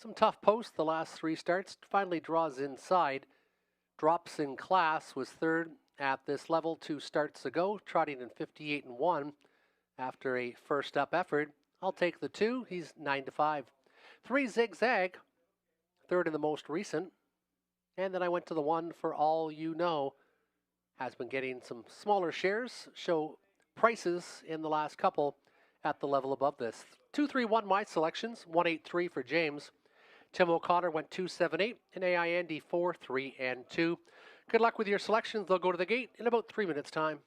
Some tough posts the last 3 starts. Finally draws inside. Drops in Class was 3rd at this level 2 starts ago, trotting in 58-1 after a first up effort. I'll take the 2. He's 9-5. 3 Zigzag, 3rd in the most recent. And then I went to the 1 For All You Know. Has been getting some smaller shares, show prices in the last couple at the level above this. 2-3-1 my selections, 1-8-3 for James. Tim O'Connor went 2-7-8, and AI Andy 4-3-2. Good luck with your selections. They'll go to the gate in about 3 minutes' time.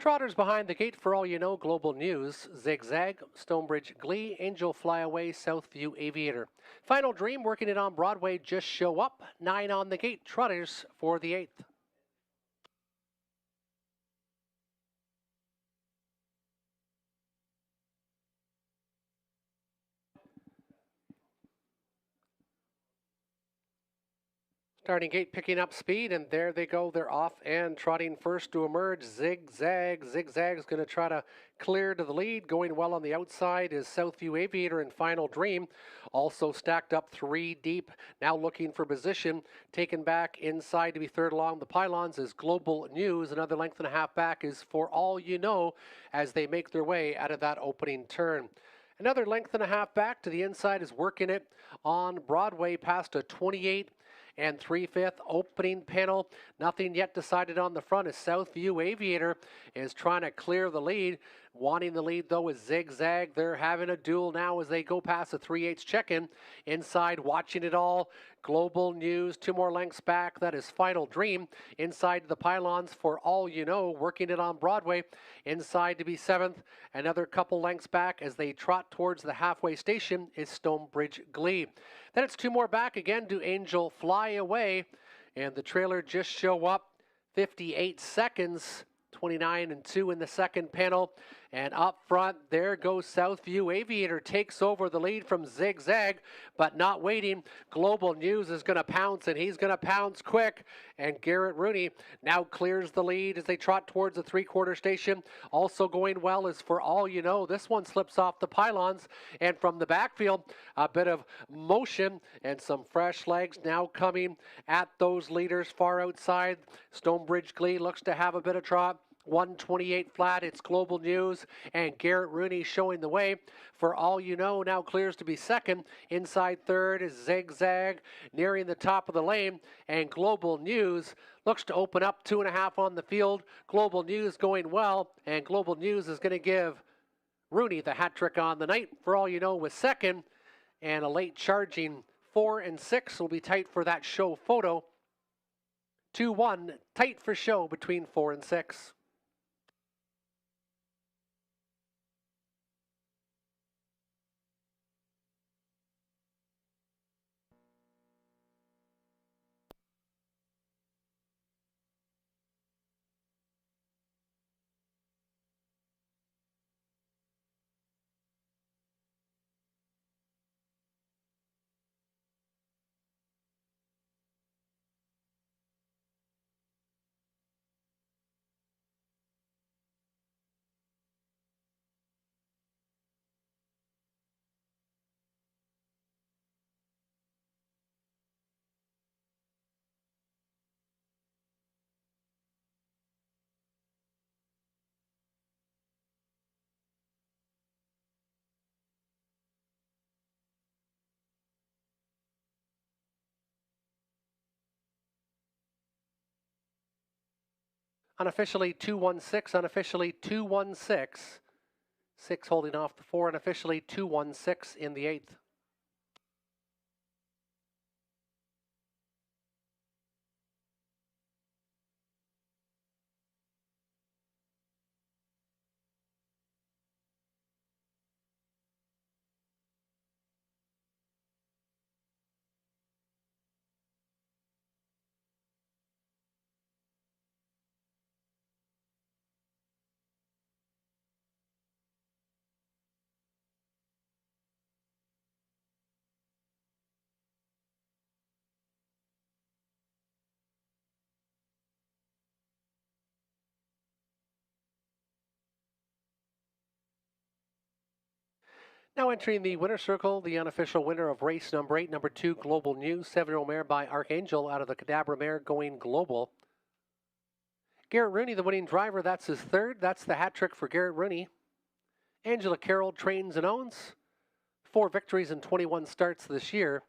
Trotters behind the gate for all you know, Global News, Zigzag, Stonebridge Glee, Angel Flyaway, Southview Aviator. Final Dream working it on Broadway, Just Show Up, 9 on the gate, Trotters for the 8th. Starting gate picking up speed, and there they go. They're off and trotting first to emerge. Zigzag. Zigzag's going to try to clear to the lead. Going well on the outside is Southview Aviator and Final Dream. Also stacked up 3 deep. Now looking for position. Taken back inside to be third along the pylons is Global News. Another length and a half back is For All You Know as they make their way out of that opening turn. Another length and a half back to the inside is Working It on Broadway past a 28 and 3/5 opening panel. Nothing yet decided on the front as Southview Aviator is trying to clear the lead. Wanting the lead, though, is Zigzag. They're having a duel now as they go past the 3/8 check-in. Inside, watching it all, Global News, 2 more lengths back. That is Final Dream. Inside the pylons, For All You Know, working it on Broadway. Inside to be 7th. Another couple lengths back as they trot towards the halfway station is Stonebridge Glee. Then it's 2 more back again to Angel Fly Away. And the trailer Just Show Up, 58 seconds. 29 and 2 in the second panel. And up front, there goes Southview Aviator, takes over the lead from Zigzag, but not waiting. Global News is going to pounce, and he's going to pounce quick. And Garrett Rooney now clears the lead as they trot towards the 3/4 station. Also going well is For All You Know. This one slips off the pylons, and from the backfield, a bit of motion and some fresh legs now coming at those leaders far outside. Stonebridge Glee looks to have a bit of trot. 128 flat, it's Global News, and Garrett Rooney showing the way. For All You Know now clears to be second. Inside third is Zigzag, nearing the top of the lane, and Global News looks to open up 2.5 on the field. Global News going well, and Global News is going to give Rooney the hat trick on the night. For All You Know was second, and a late charging 4 and 6 will be tight for that show photo. 2-1, tight for show between 4 and 6. Unofficially 216, unofficially 216. 6 holding off the 4, unofficially 216 in the 8th. Now entering the winner's circle, the unofficial winner of race number 8, number 2, Global News, 7-year-old mare by Archangel out of the Cadabra mare going global. Garrett Rooney, the winning driver, that's his third. That's the hat trick for Garrett Rooney. Angela Carroll trains and owns. 4 victories and 21 starts this year.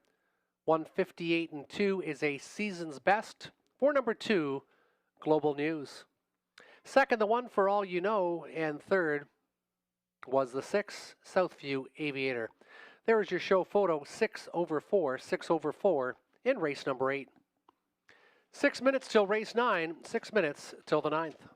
158 and 2 is a season's best for number 2, Global News. Second, the one For All You Know, and third was the 6, Southview Aviator. There is your show photo, 6 over 4 in race number 8. 6 minutes till race 9, 6 minutes till the 9th.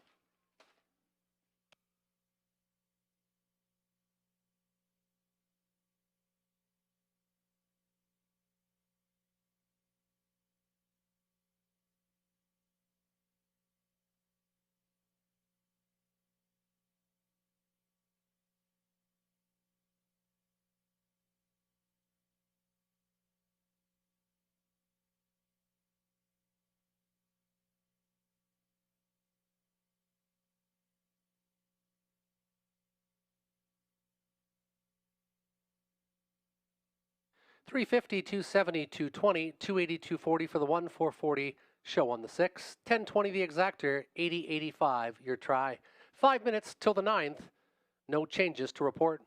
350, 270, 220, 280, 240 for the 1, 440, show on the 6, 1020 the exactor, 80, 85 your try. 5 minutes till the 9th. No changes to report.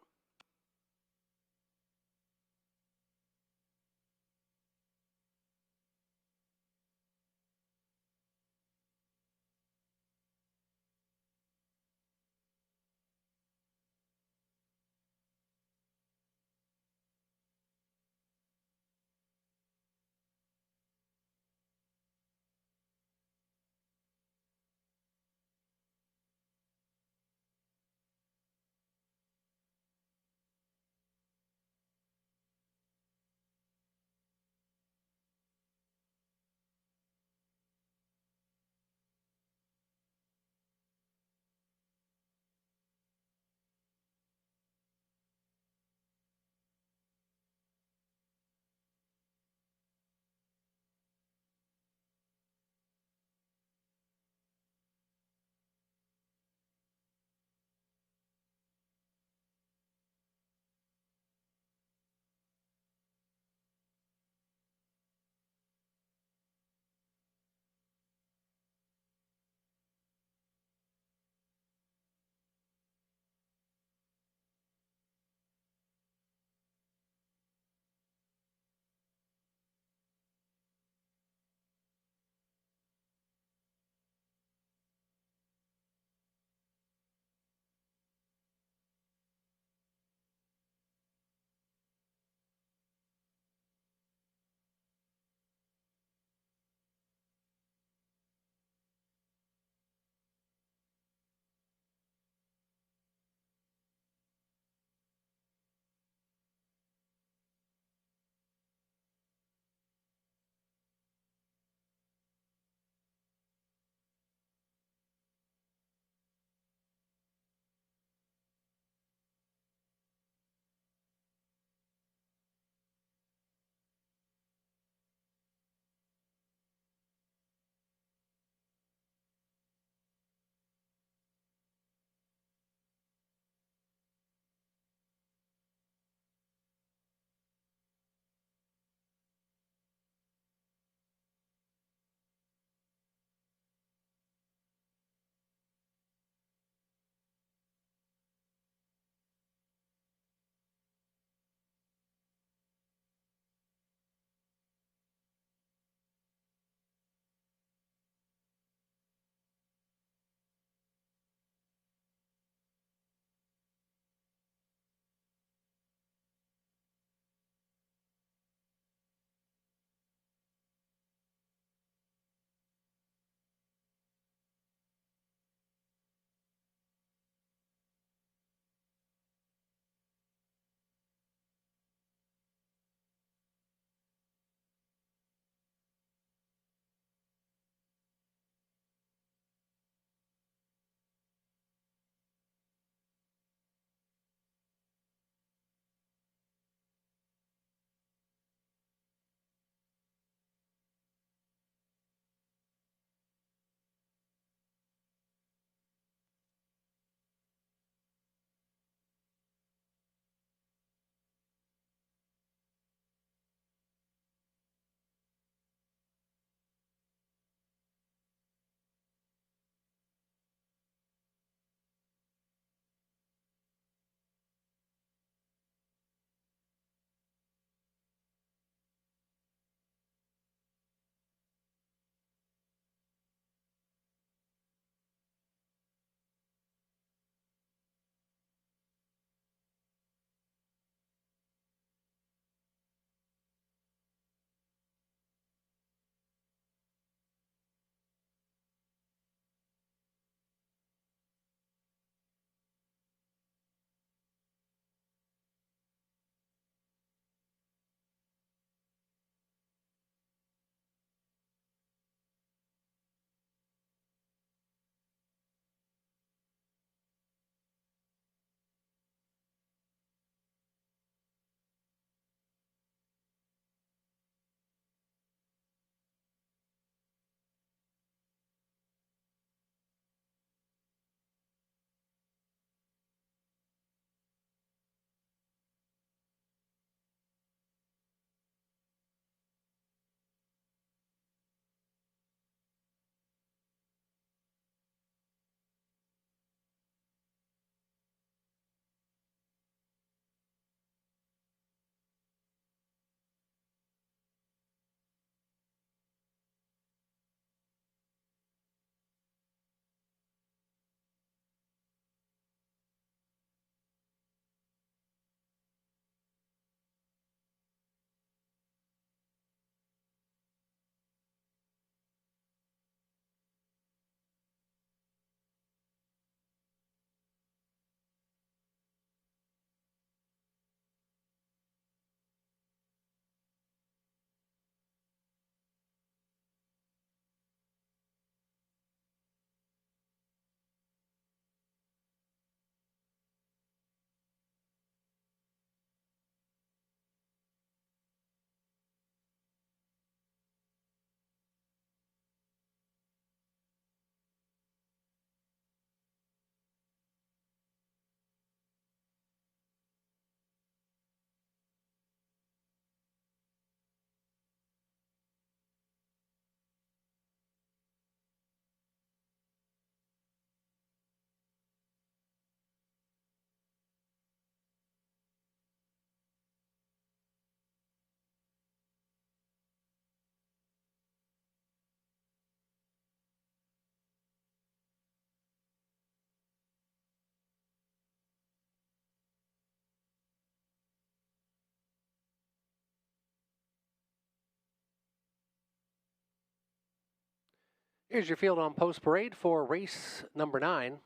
Here's your field on post parade for race number 9.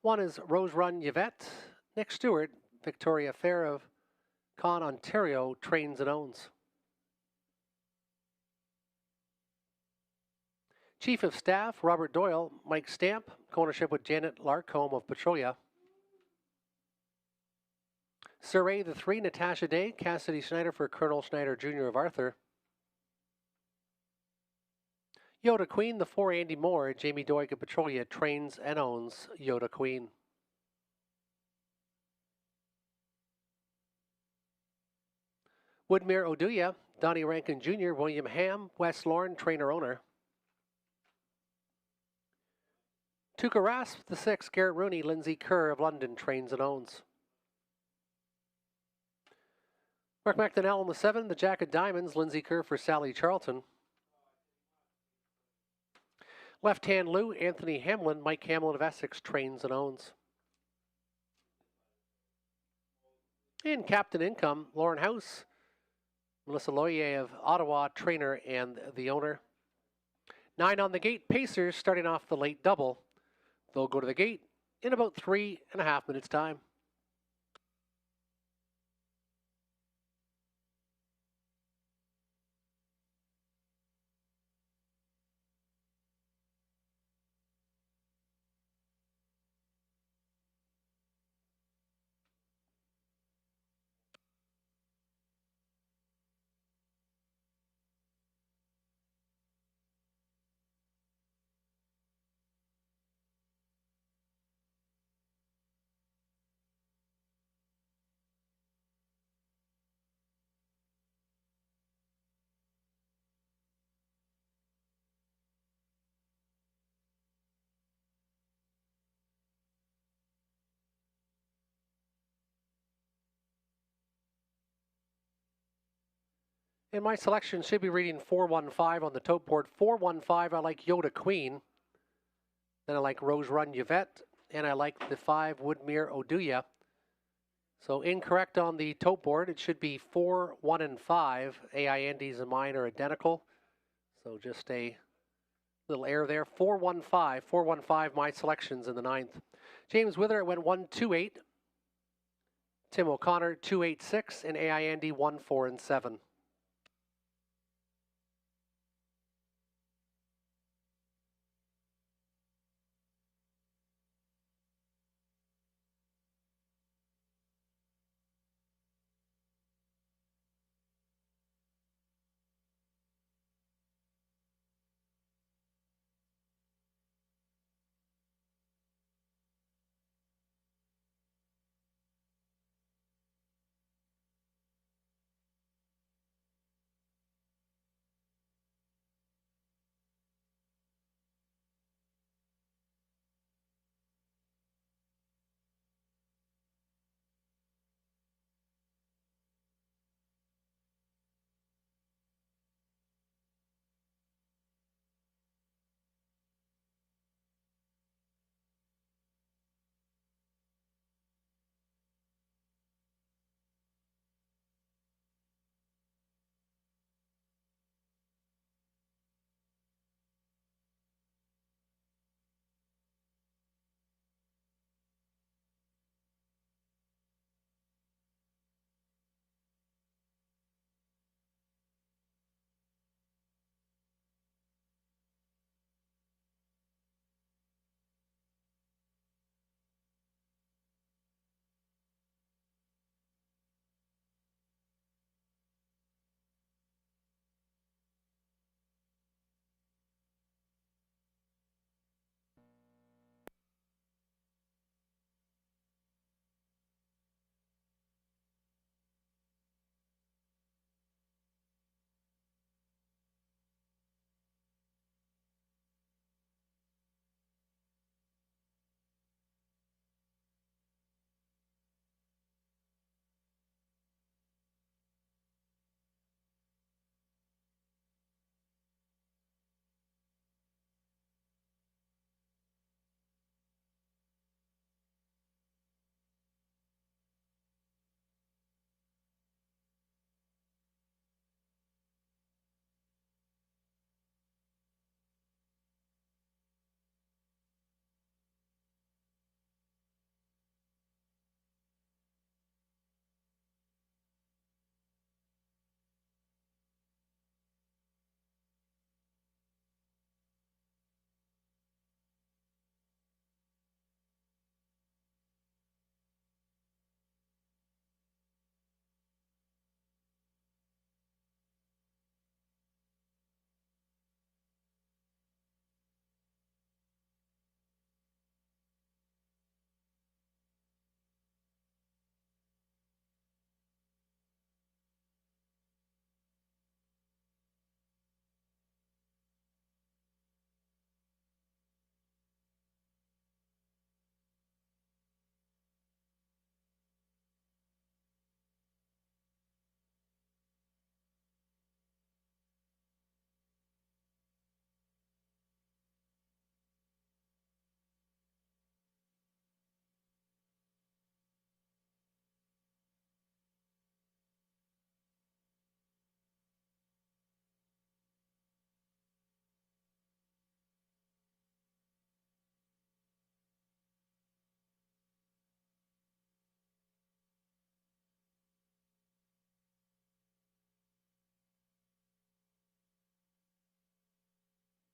1 is Rose Run Yvette. Nick Stewart, Victoria Fair of Con, Ontario, trains and owns. Chief of Staff, Robert Doyle, Mike Stamp, co-ownership with Janet Larcombe of Petrolia. Surrey, the 3, Natasha Day, Cassidy Schneider for Colonel Schneider Jr. of Arthur. Yoda Queen, the 4, Andy Moore, Jamie Doig of Petrolia, trains and owns Yoda Queen. Woodmere Oduya, Donnie Rankin Jr., William Ham, West Lorne, trainer-owner. Tuca Rasp, the 6, Garrett Rooney, Lindsay Kerr of London, trains and owns. Mark McDonnell on the 7, the Jack of Diamonds, Lindsay Kerr for Sally Charlton. Left Hand Lou, Anthony Hamlin, Mike Hamlin of Essex, trains and owns. In Captain Income, Lauren House, Melissa Loyer of Ottawa, trainer and the owner. 9 on the gate, Pacers starting off the late double. They'll go to the gate in about 3.5 minutes' time. And my selection should be reading 415 on the tote board. 415, I like Yoda Queen. Then I like Rose Run Yvette. And I like the 5 Woodmere Oduya. So incorrect on the tote board. It should be 4, 1, and 5. AI Andy's and mine are identical. So just a little error there. 415. 415, my selections in the 9th. James Wither went 128. Tim O'Connor 286. And AI Andy 1, 4, and 7.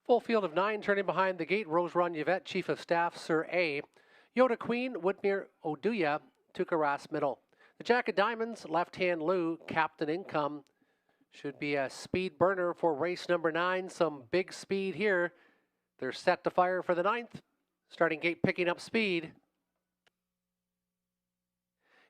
Full field of 9 turning behind the gate. Rose Run Yvette, Chief of Staff, Sir A. Yoda Queen, Woodmere Oduya, Tukaras Middle. The Jack of Diamonds, Left Hand Lou, Captain Income. Should be a speed burner for race number 9. Some big speed here. They're set to fire for the 9th. Starting gate picking up speed.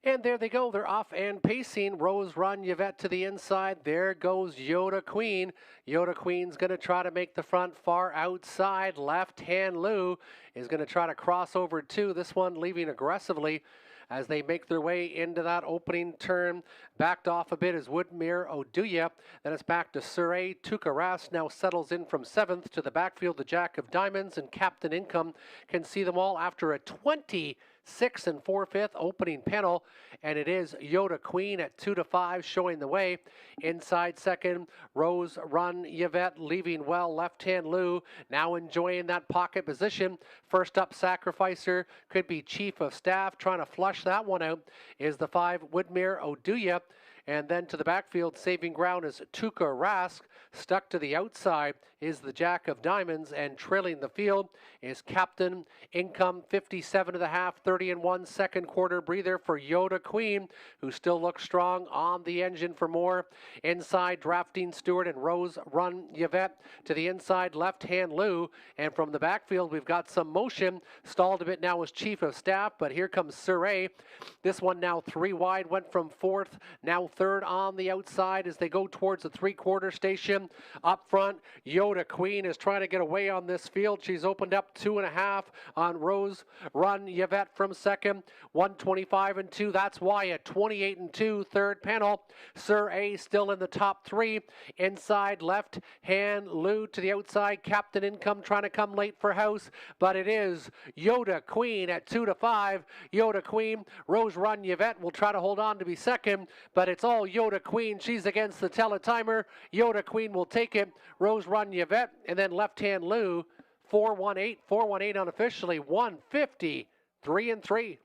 And there they go. They're off and pacing. Rose Run Yvette to the inside. There goes Yoda Queen. Yoda Queen's going to try to make the front far outside. Left Hand Lou is going to try to cross over too. This one leaving aggressively as they make their way into that opening turn. Backed off a bit is Woodmere Oduya. Then it's back to Sir A. Tukaras now settles in from 7th to the backfield. The Jack of Diamonds and Captain Income can see them all after a 26 and 4/5 opening panel. And it is Yoda Queen at 2 to 5 showing the way. Inside second, Rose Run Yvette leaving well. Left Hand Lou now enjoying that pocket position. First up, Sacrificer could be Chief of Staff. Trying to flush that one out is the 5 Woodmere Oduya. And then to the backfield, saving ground is Tukaras. Stuck to the outside is the Jack of Diamonds, and trailing the field is Captain Income, 57.5, 30 and 1 second quarter breather for Yoda Queen, who still looks strong on the engine for more. Inside, Drafting Stewart and Rose Run Yvette. To the inside, Left Hand Lou. And from the backfield, we've got some motion. Stalled a bit now as Chief of Staff, but here comes Sir A. This one now 3 wide, went from 4th, now 3rd on the outside as they go towards the 3/4 station. Up front, Yoda Queen is trying to get away on this field. She's opened up 2.5 on Rose Run Yvette from second. 125 and 2. That's why a 28 and 2 third panel. Sir A still in the top 3. Inside, Left Hand Lou to the outside. Captain Income trying to come late for house, but it is Yoda Queen at 2 to 5. Yoda Queen, Rose Run Yvette will try to hold on to be second, but it's all Yoda Queen. She's against the teletimer. Yoda Queen will take it. Rose Run Yvette, and then Left Hand Lou, 418 unofficially, 150, 3 and 3.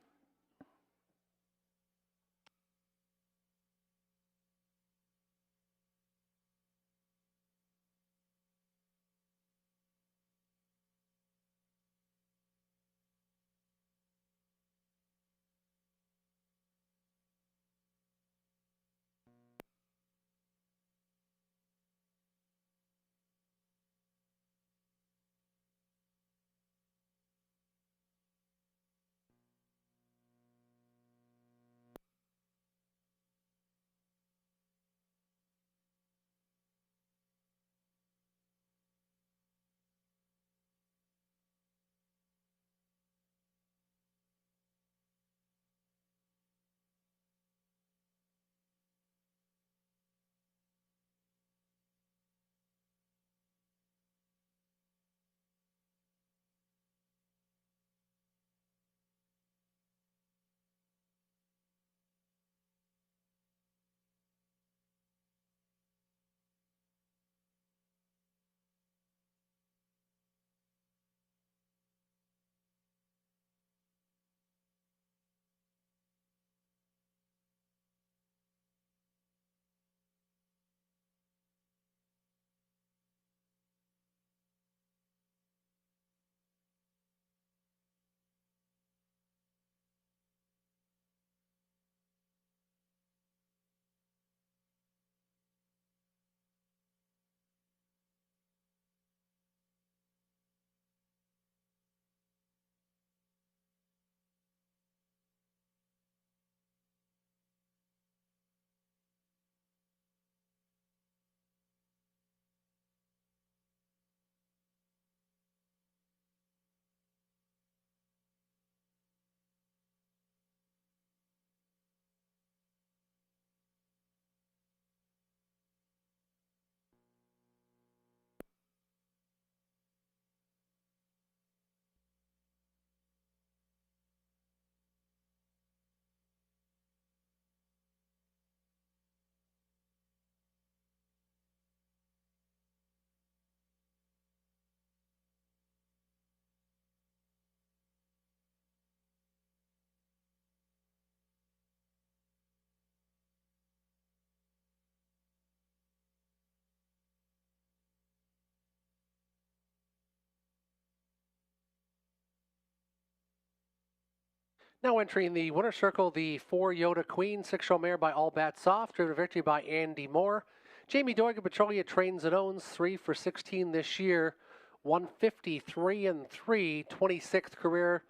Now entering the winner's circle, the 4 Yoda Queen, 6 Mare by All Bats Off, driven to victory by Andy Moore. Jamie Doigan Petrolia trains and owns 3 for 16 this year, 153 and 3, 26th career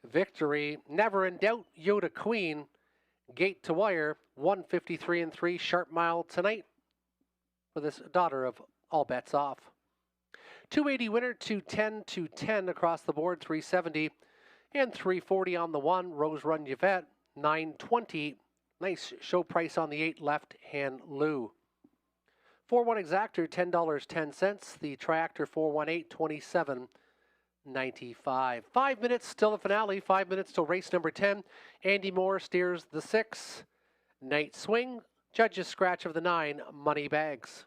victory. Never in doubt, Yoda Queen, gate to wire, 153 and 3, sharp mile tonight for this daughter of All Bets Off. 280 winner, 210, 210 across the board, 370 and 340 on the 1. Rose Run Yvette, 920. Nice show price on the 8, left hand Lou. 4-1 exactor, $10.10. The triactor 418, 27.95. 5 minutes till the finale. 5 minutes till race number 10. Andy Moore steers the 6. Night Swing. Judges scratch of the 9. Money Bags.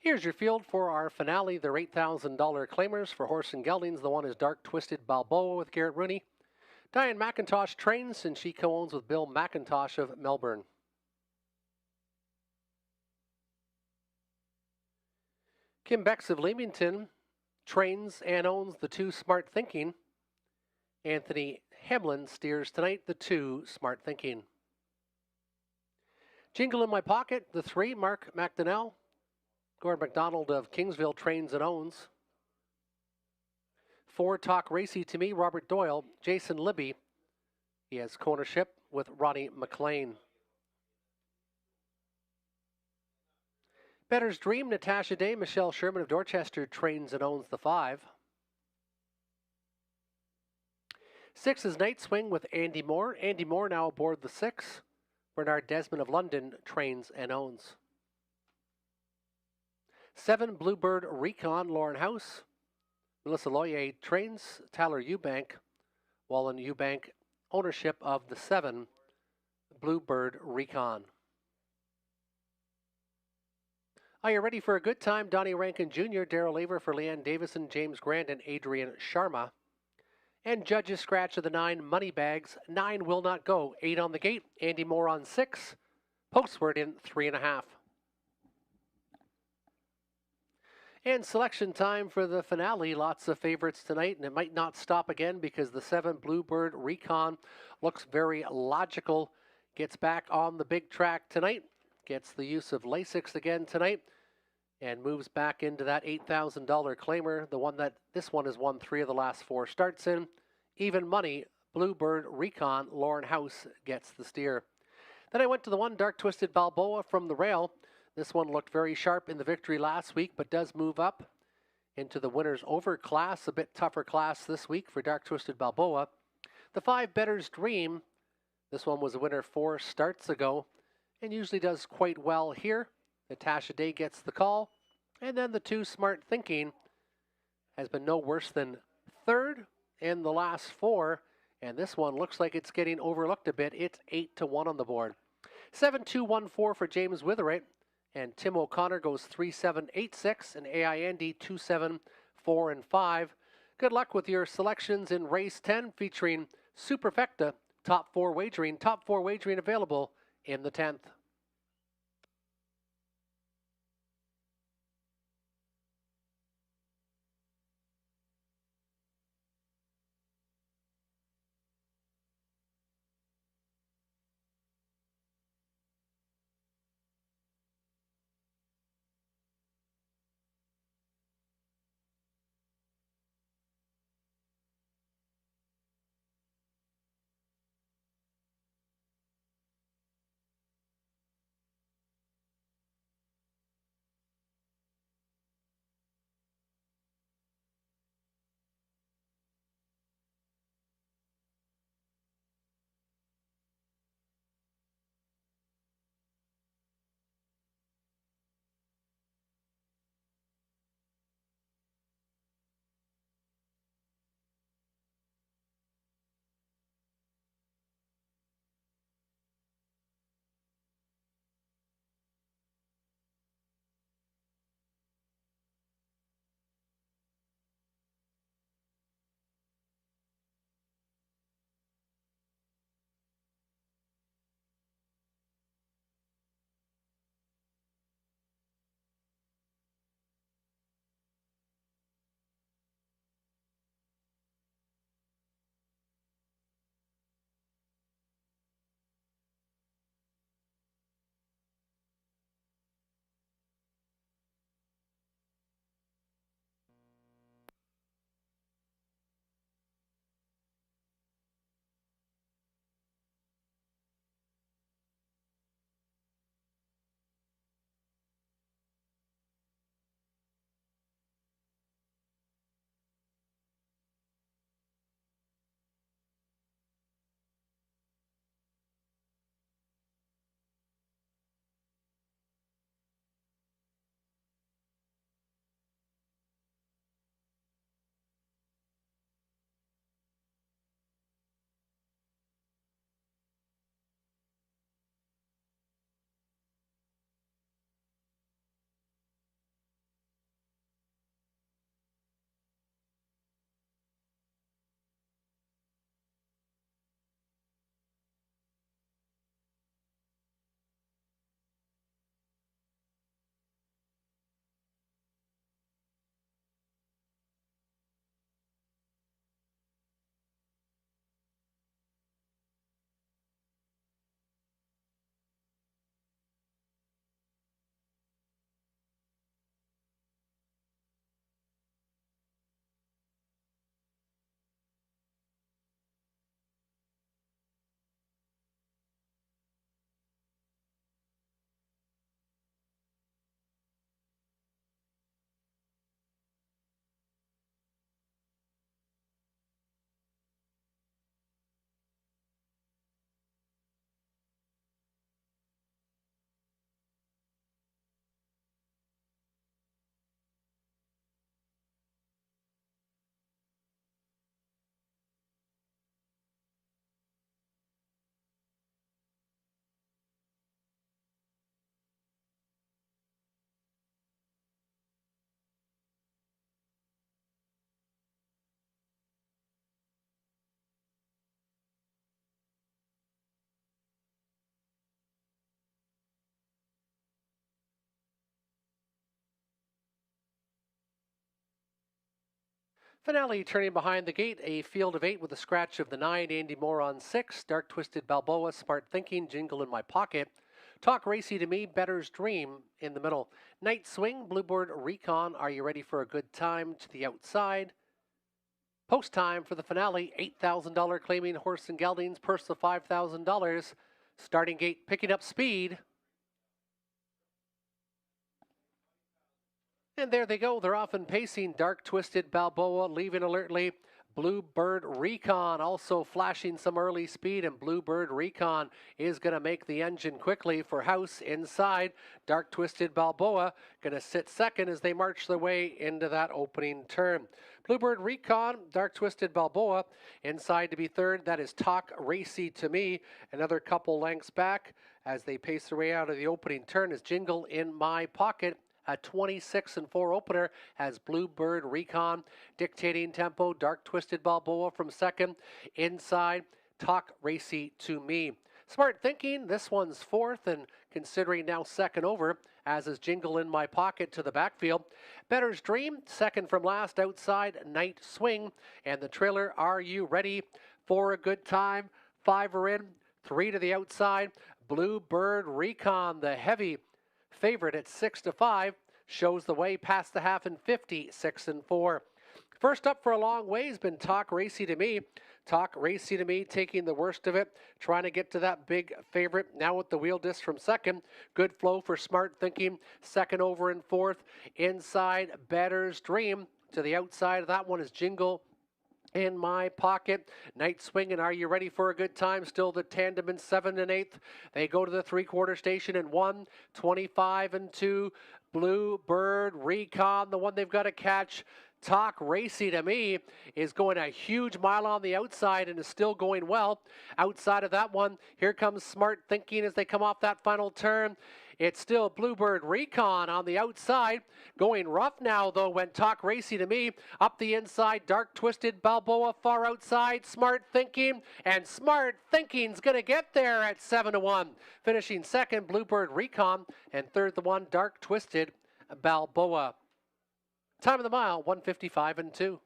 Here's your field for our finale. They're $8,000 claimers for horse and geldings. The one is Dark Twisted Balboa with Garrett Rooney. Diane McIntosh trains, and she co-owns with Bill McIntosh of Melbourne. Kim Becks of Leamington trains and owns the 2 Smart Thinking. Anthony Hamlin steers tonight, the 2 Smart Thinking. Jingle in My Pocket, the 3 Mark McDonnell. Gordon McDonald of Kingsville trains and owns. 4 Talk Racy to Me, Robert Doyle. Jason Libby, he has co-ownership with Ronnie McLean. Better's Dream, Natasha Day. Michelle Sherman of Dorchester trains and owns the 5. 6 is Night Swing with Andy Moore. Andy Moore now aboard the 6. Bernard Desmond of London trains and owns. 7 Bluebird Recon, Lauren House. Melissa Loyer trains. Tyler Eubank. Wallen Eubank, ownership of the 7 Bluebird Recon. Are you ready for a good time? Donnie Rankin Jr., Darrell Aver for Leanne Davison, James Grant, and Adrian Sharma. And judges scratch of the 9 money bags. 9 will not go. 8 on the gate. Andy Moore on 6. Postword in 3.5. And selection time for the finale. Lots of favorites tonight, and it might not stop again because the 7 Bluebird Recon looks very logical. Gets back on the big track tonight. Gets the use of Lasix again tonight. And moves back into that $8,000 claimer. This one has won 3 of the last 4 starts in. Even money, Bluebird Recon, Lauren House gets the steer. Then I went to the 1 Dark Twisted Balboa from the rail. This one looked very sharp in the victory last week, but does move up into the winner's over class. A bit tougher class this week for Dark Twisted Balboa. The 5 Better's Dream. This one was a winner 4 starts ago and usually does quite well here. Natasha Day gets the call. And then the 2 Smart Thinking has been no worse than 3rd in the last 4. And this one looks like it's getting overlooked a bit. It's 8-1 on the board. 7-2-1-4 for James Witherate. And Tim O'Connor goes 3-7-8-6. And AI Andy 2-7-4-5. Good luck with your selections in race 10 featuring Superfecta. Top 4 wagering available in the 10th. Finale turning behind the gate, a field of 8 with a scratch of the 9, Andy Moore on 6, Dark Twisted Balboa, Smart Thinking, Jingle in My Pocket, Talk Racy to Me, Better's Dream in the middle, Night Swing, Bluebird Recon, Are You Ready for a Good Time to the outside. Post time for the finale, $8,000 claiming horse and geldings, purse of $5,000. Starting gate picking up speed. And there they go. They're off and pacing. Dark Twisted Balboa leaving alertly. Bluebird Recon also flashing some early speed, and Bluebird Recon is going to make the engine quickly for House inside. Dark Twisted Balboa going to sit second as they march their way into that opening turn. Bluebird Recon, Dark Twisted Balboa inside to be third. That is Talk Racy to Me. Another couple lengths back as they pace their way out of the opening turn is Jingle in My Pocket. A 26-4 opener has Bluebird Recon dictating tempo. Dark Twisted Balboa from second. Inside, Talk Racy to Me. Smart Thinking, this one's fourth and considering now second over, as is Jingle in My Pocket to the backfield. Better's Dream, second from last outside, Night Swing. And the trailer, Are You Ready for a Good Time? 5 are in, 3 to the outside. Bluebird Recon, the heavy favorite at 6-5, shows the way past the half and 50, 6-4. First up for a long way has been Talk Racy to Me. Talk Racy to Me taking the worst of it, trying to get to that big favorite. Now with the wheel disc from second. Good flow for Smart Thinking. Second over and fourth. Inside, Better's Dream. To the outside of that one is Jingle in My Pocket. Night Swing and Are You Ready for a Good Time? Still the tandem in 7 and 8th. They go to the three-quarter station in 1, 25-2. Bluebird Recon, the one they've got to catch. Talk Racy to Me is going a huge mile on the outside and is still going well. Outside of that one, here comes Smart Thinking as they come off that final turn. It's still Bluebird Recon on the outside. Going rough now, though, went Talk Racy to Me. Up the inside, Dark Twisted Balboa far outside. Smart Thinking, and Smart Thinking's going to get there at 7-1. Finishing second, Bluebird Recon, and third, the one, Dark Twisted Balboa. Time of the mile, 1:55-2.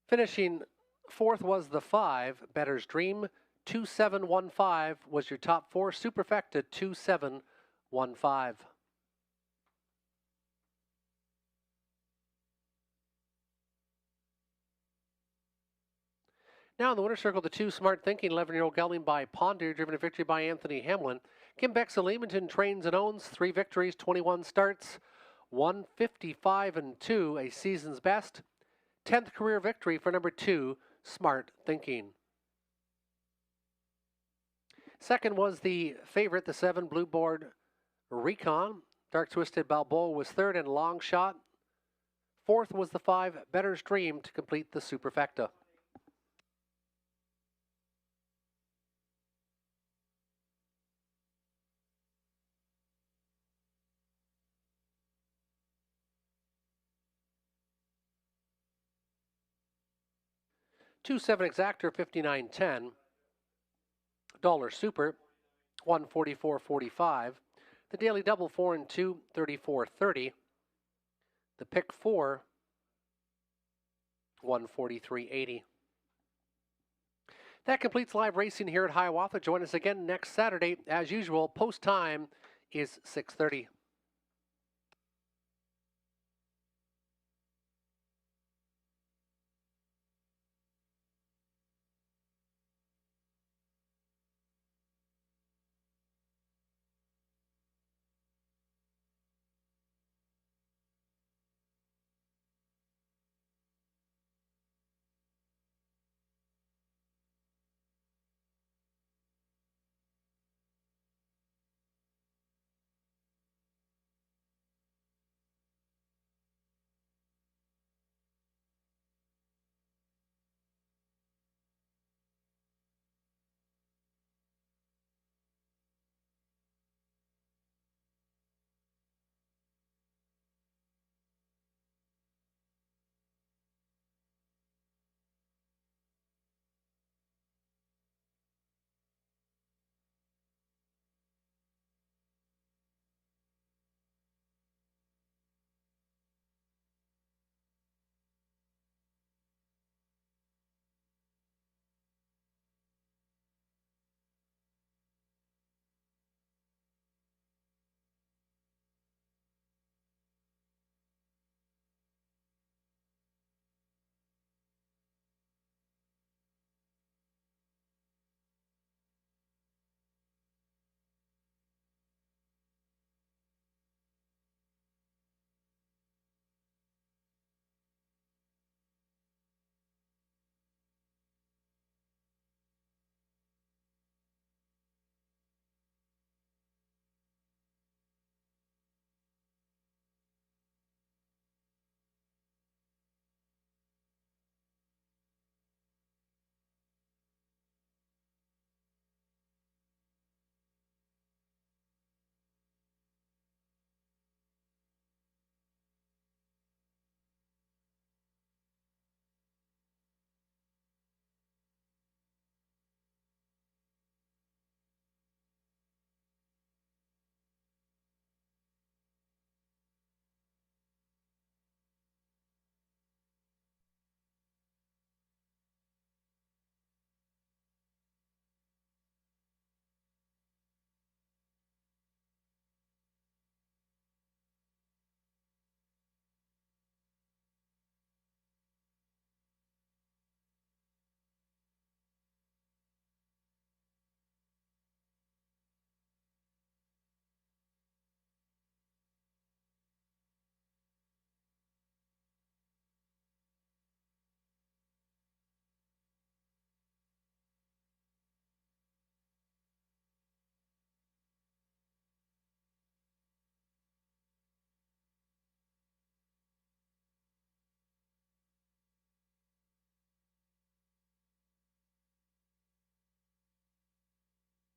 Finishing fourth was the 5, Better's Dream. 2715 was your top 4. Superfecta 2715. Now in the winner's circle, the 2 Smart Thinking, 11-year-old gelding by Ponder, driven to victory by Anthony Hamlin. Kim Bex of Leamington trains and owns 3 victories, 21 starts, 155-2, a season's best. 10th career victory for number 2, Smart Thinking. Second was the favorite, the 7 Blue Board Recon. Dark Twisted Balboa was third and Long Shot. Fourth was the 5 Better's Dream to complete the superfecta. Two 7 Exactor 59.10. Dollar Super 144.45. The Daily Double 4 and 2 34.30. The Pick 4 143.80. That completes live racing here at Hiawatha. Join us again next Saturday. As usual, post time is 6:30.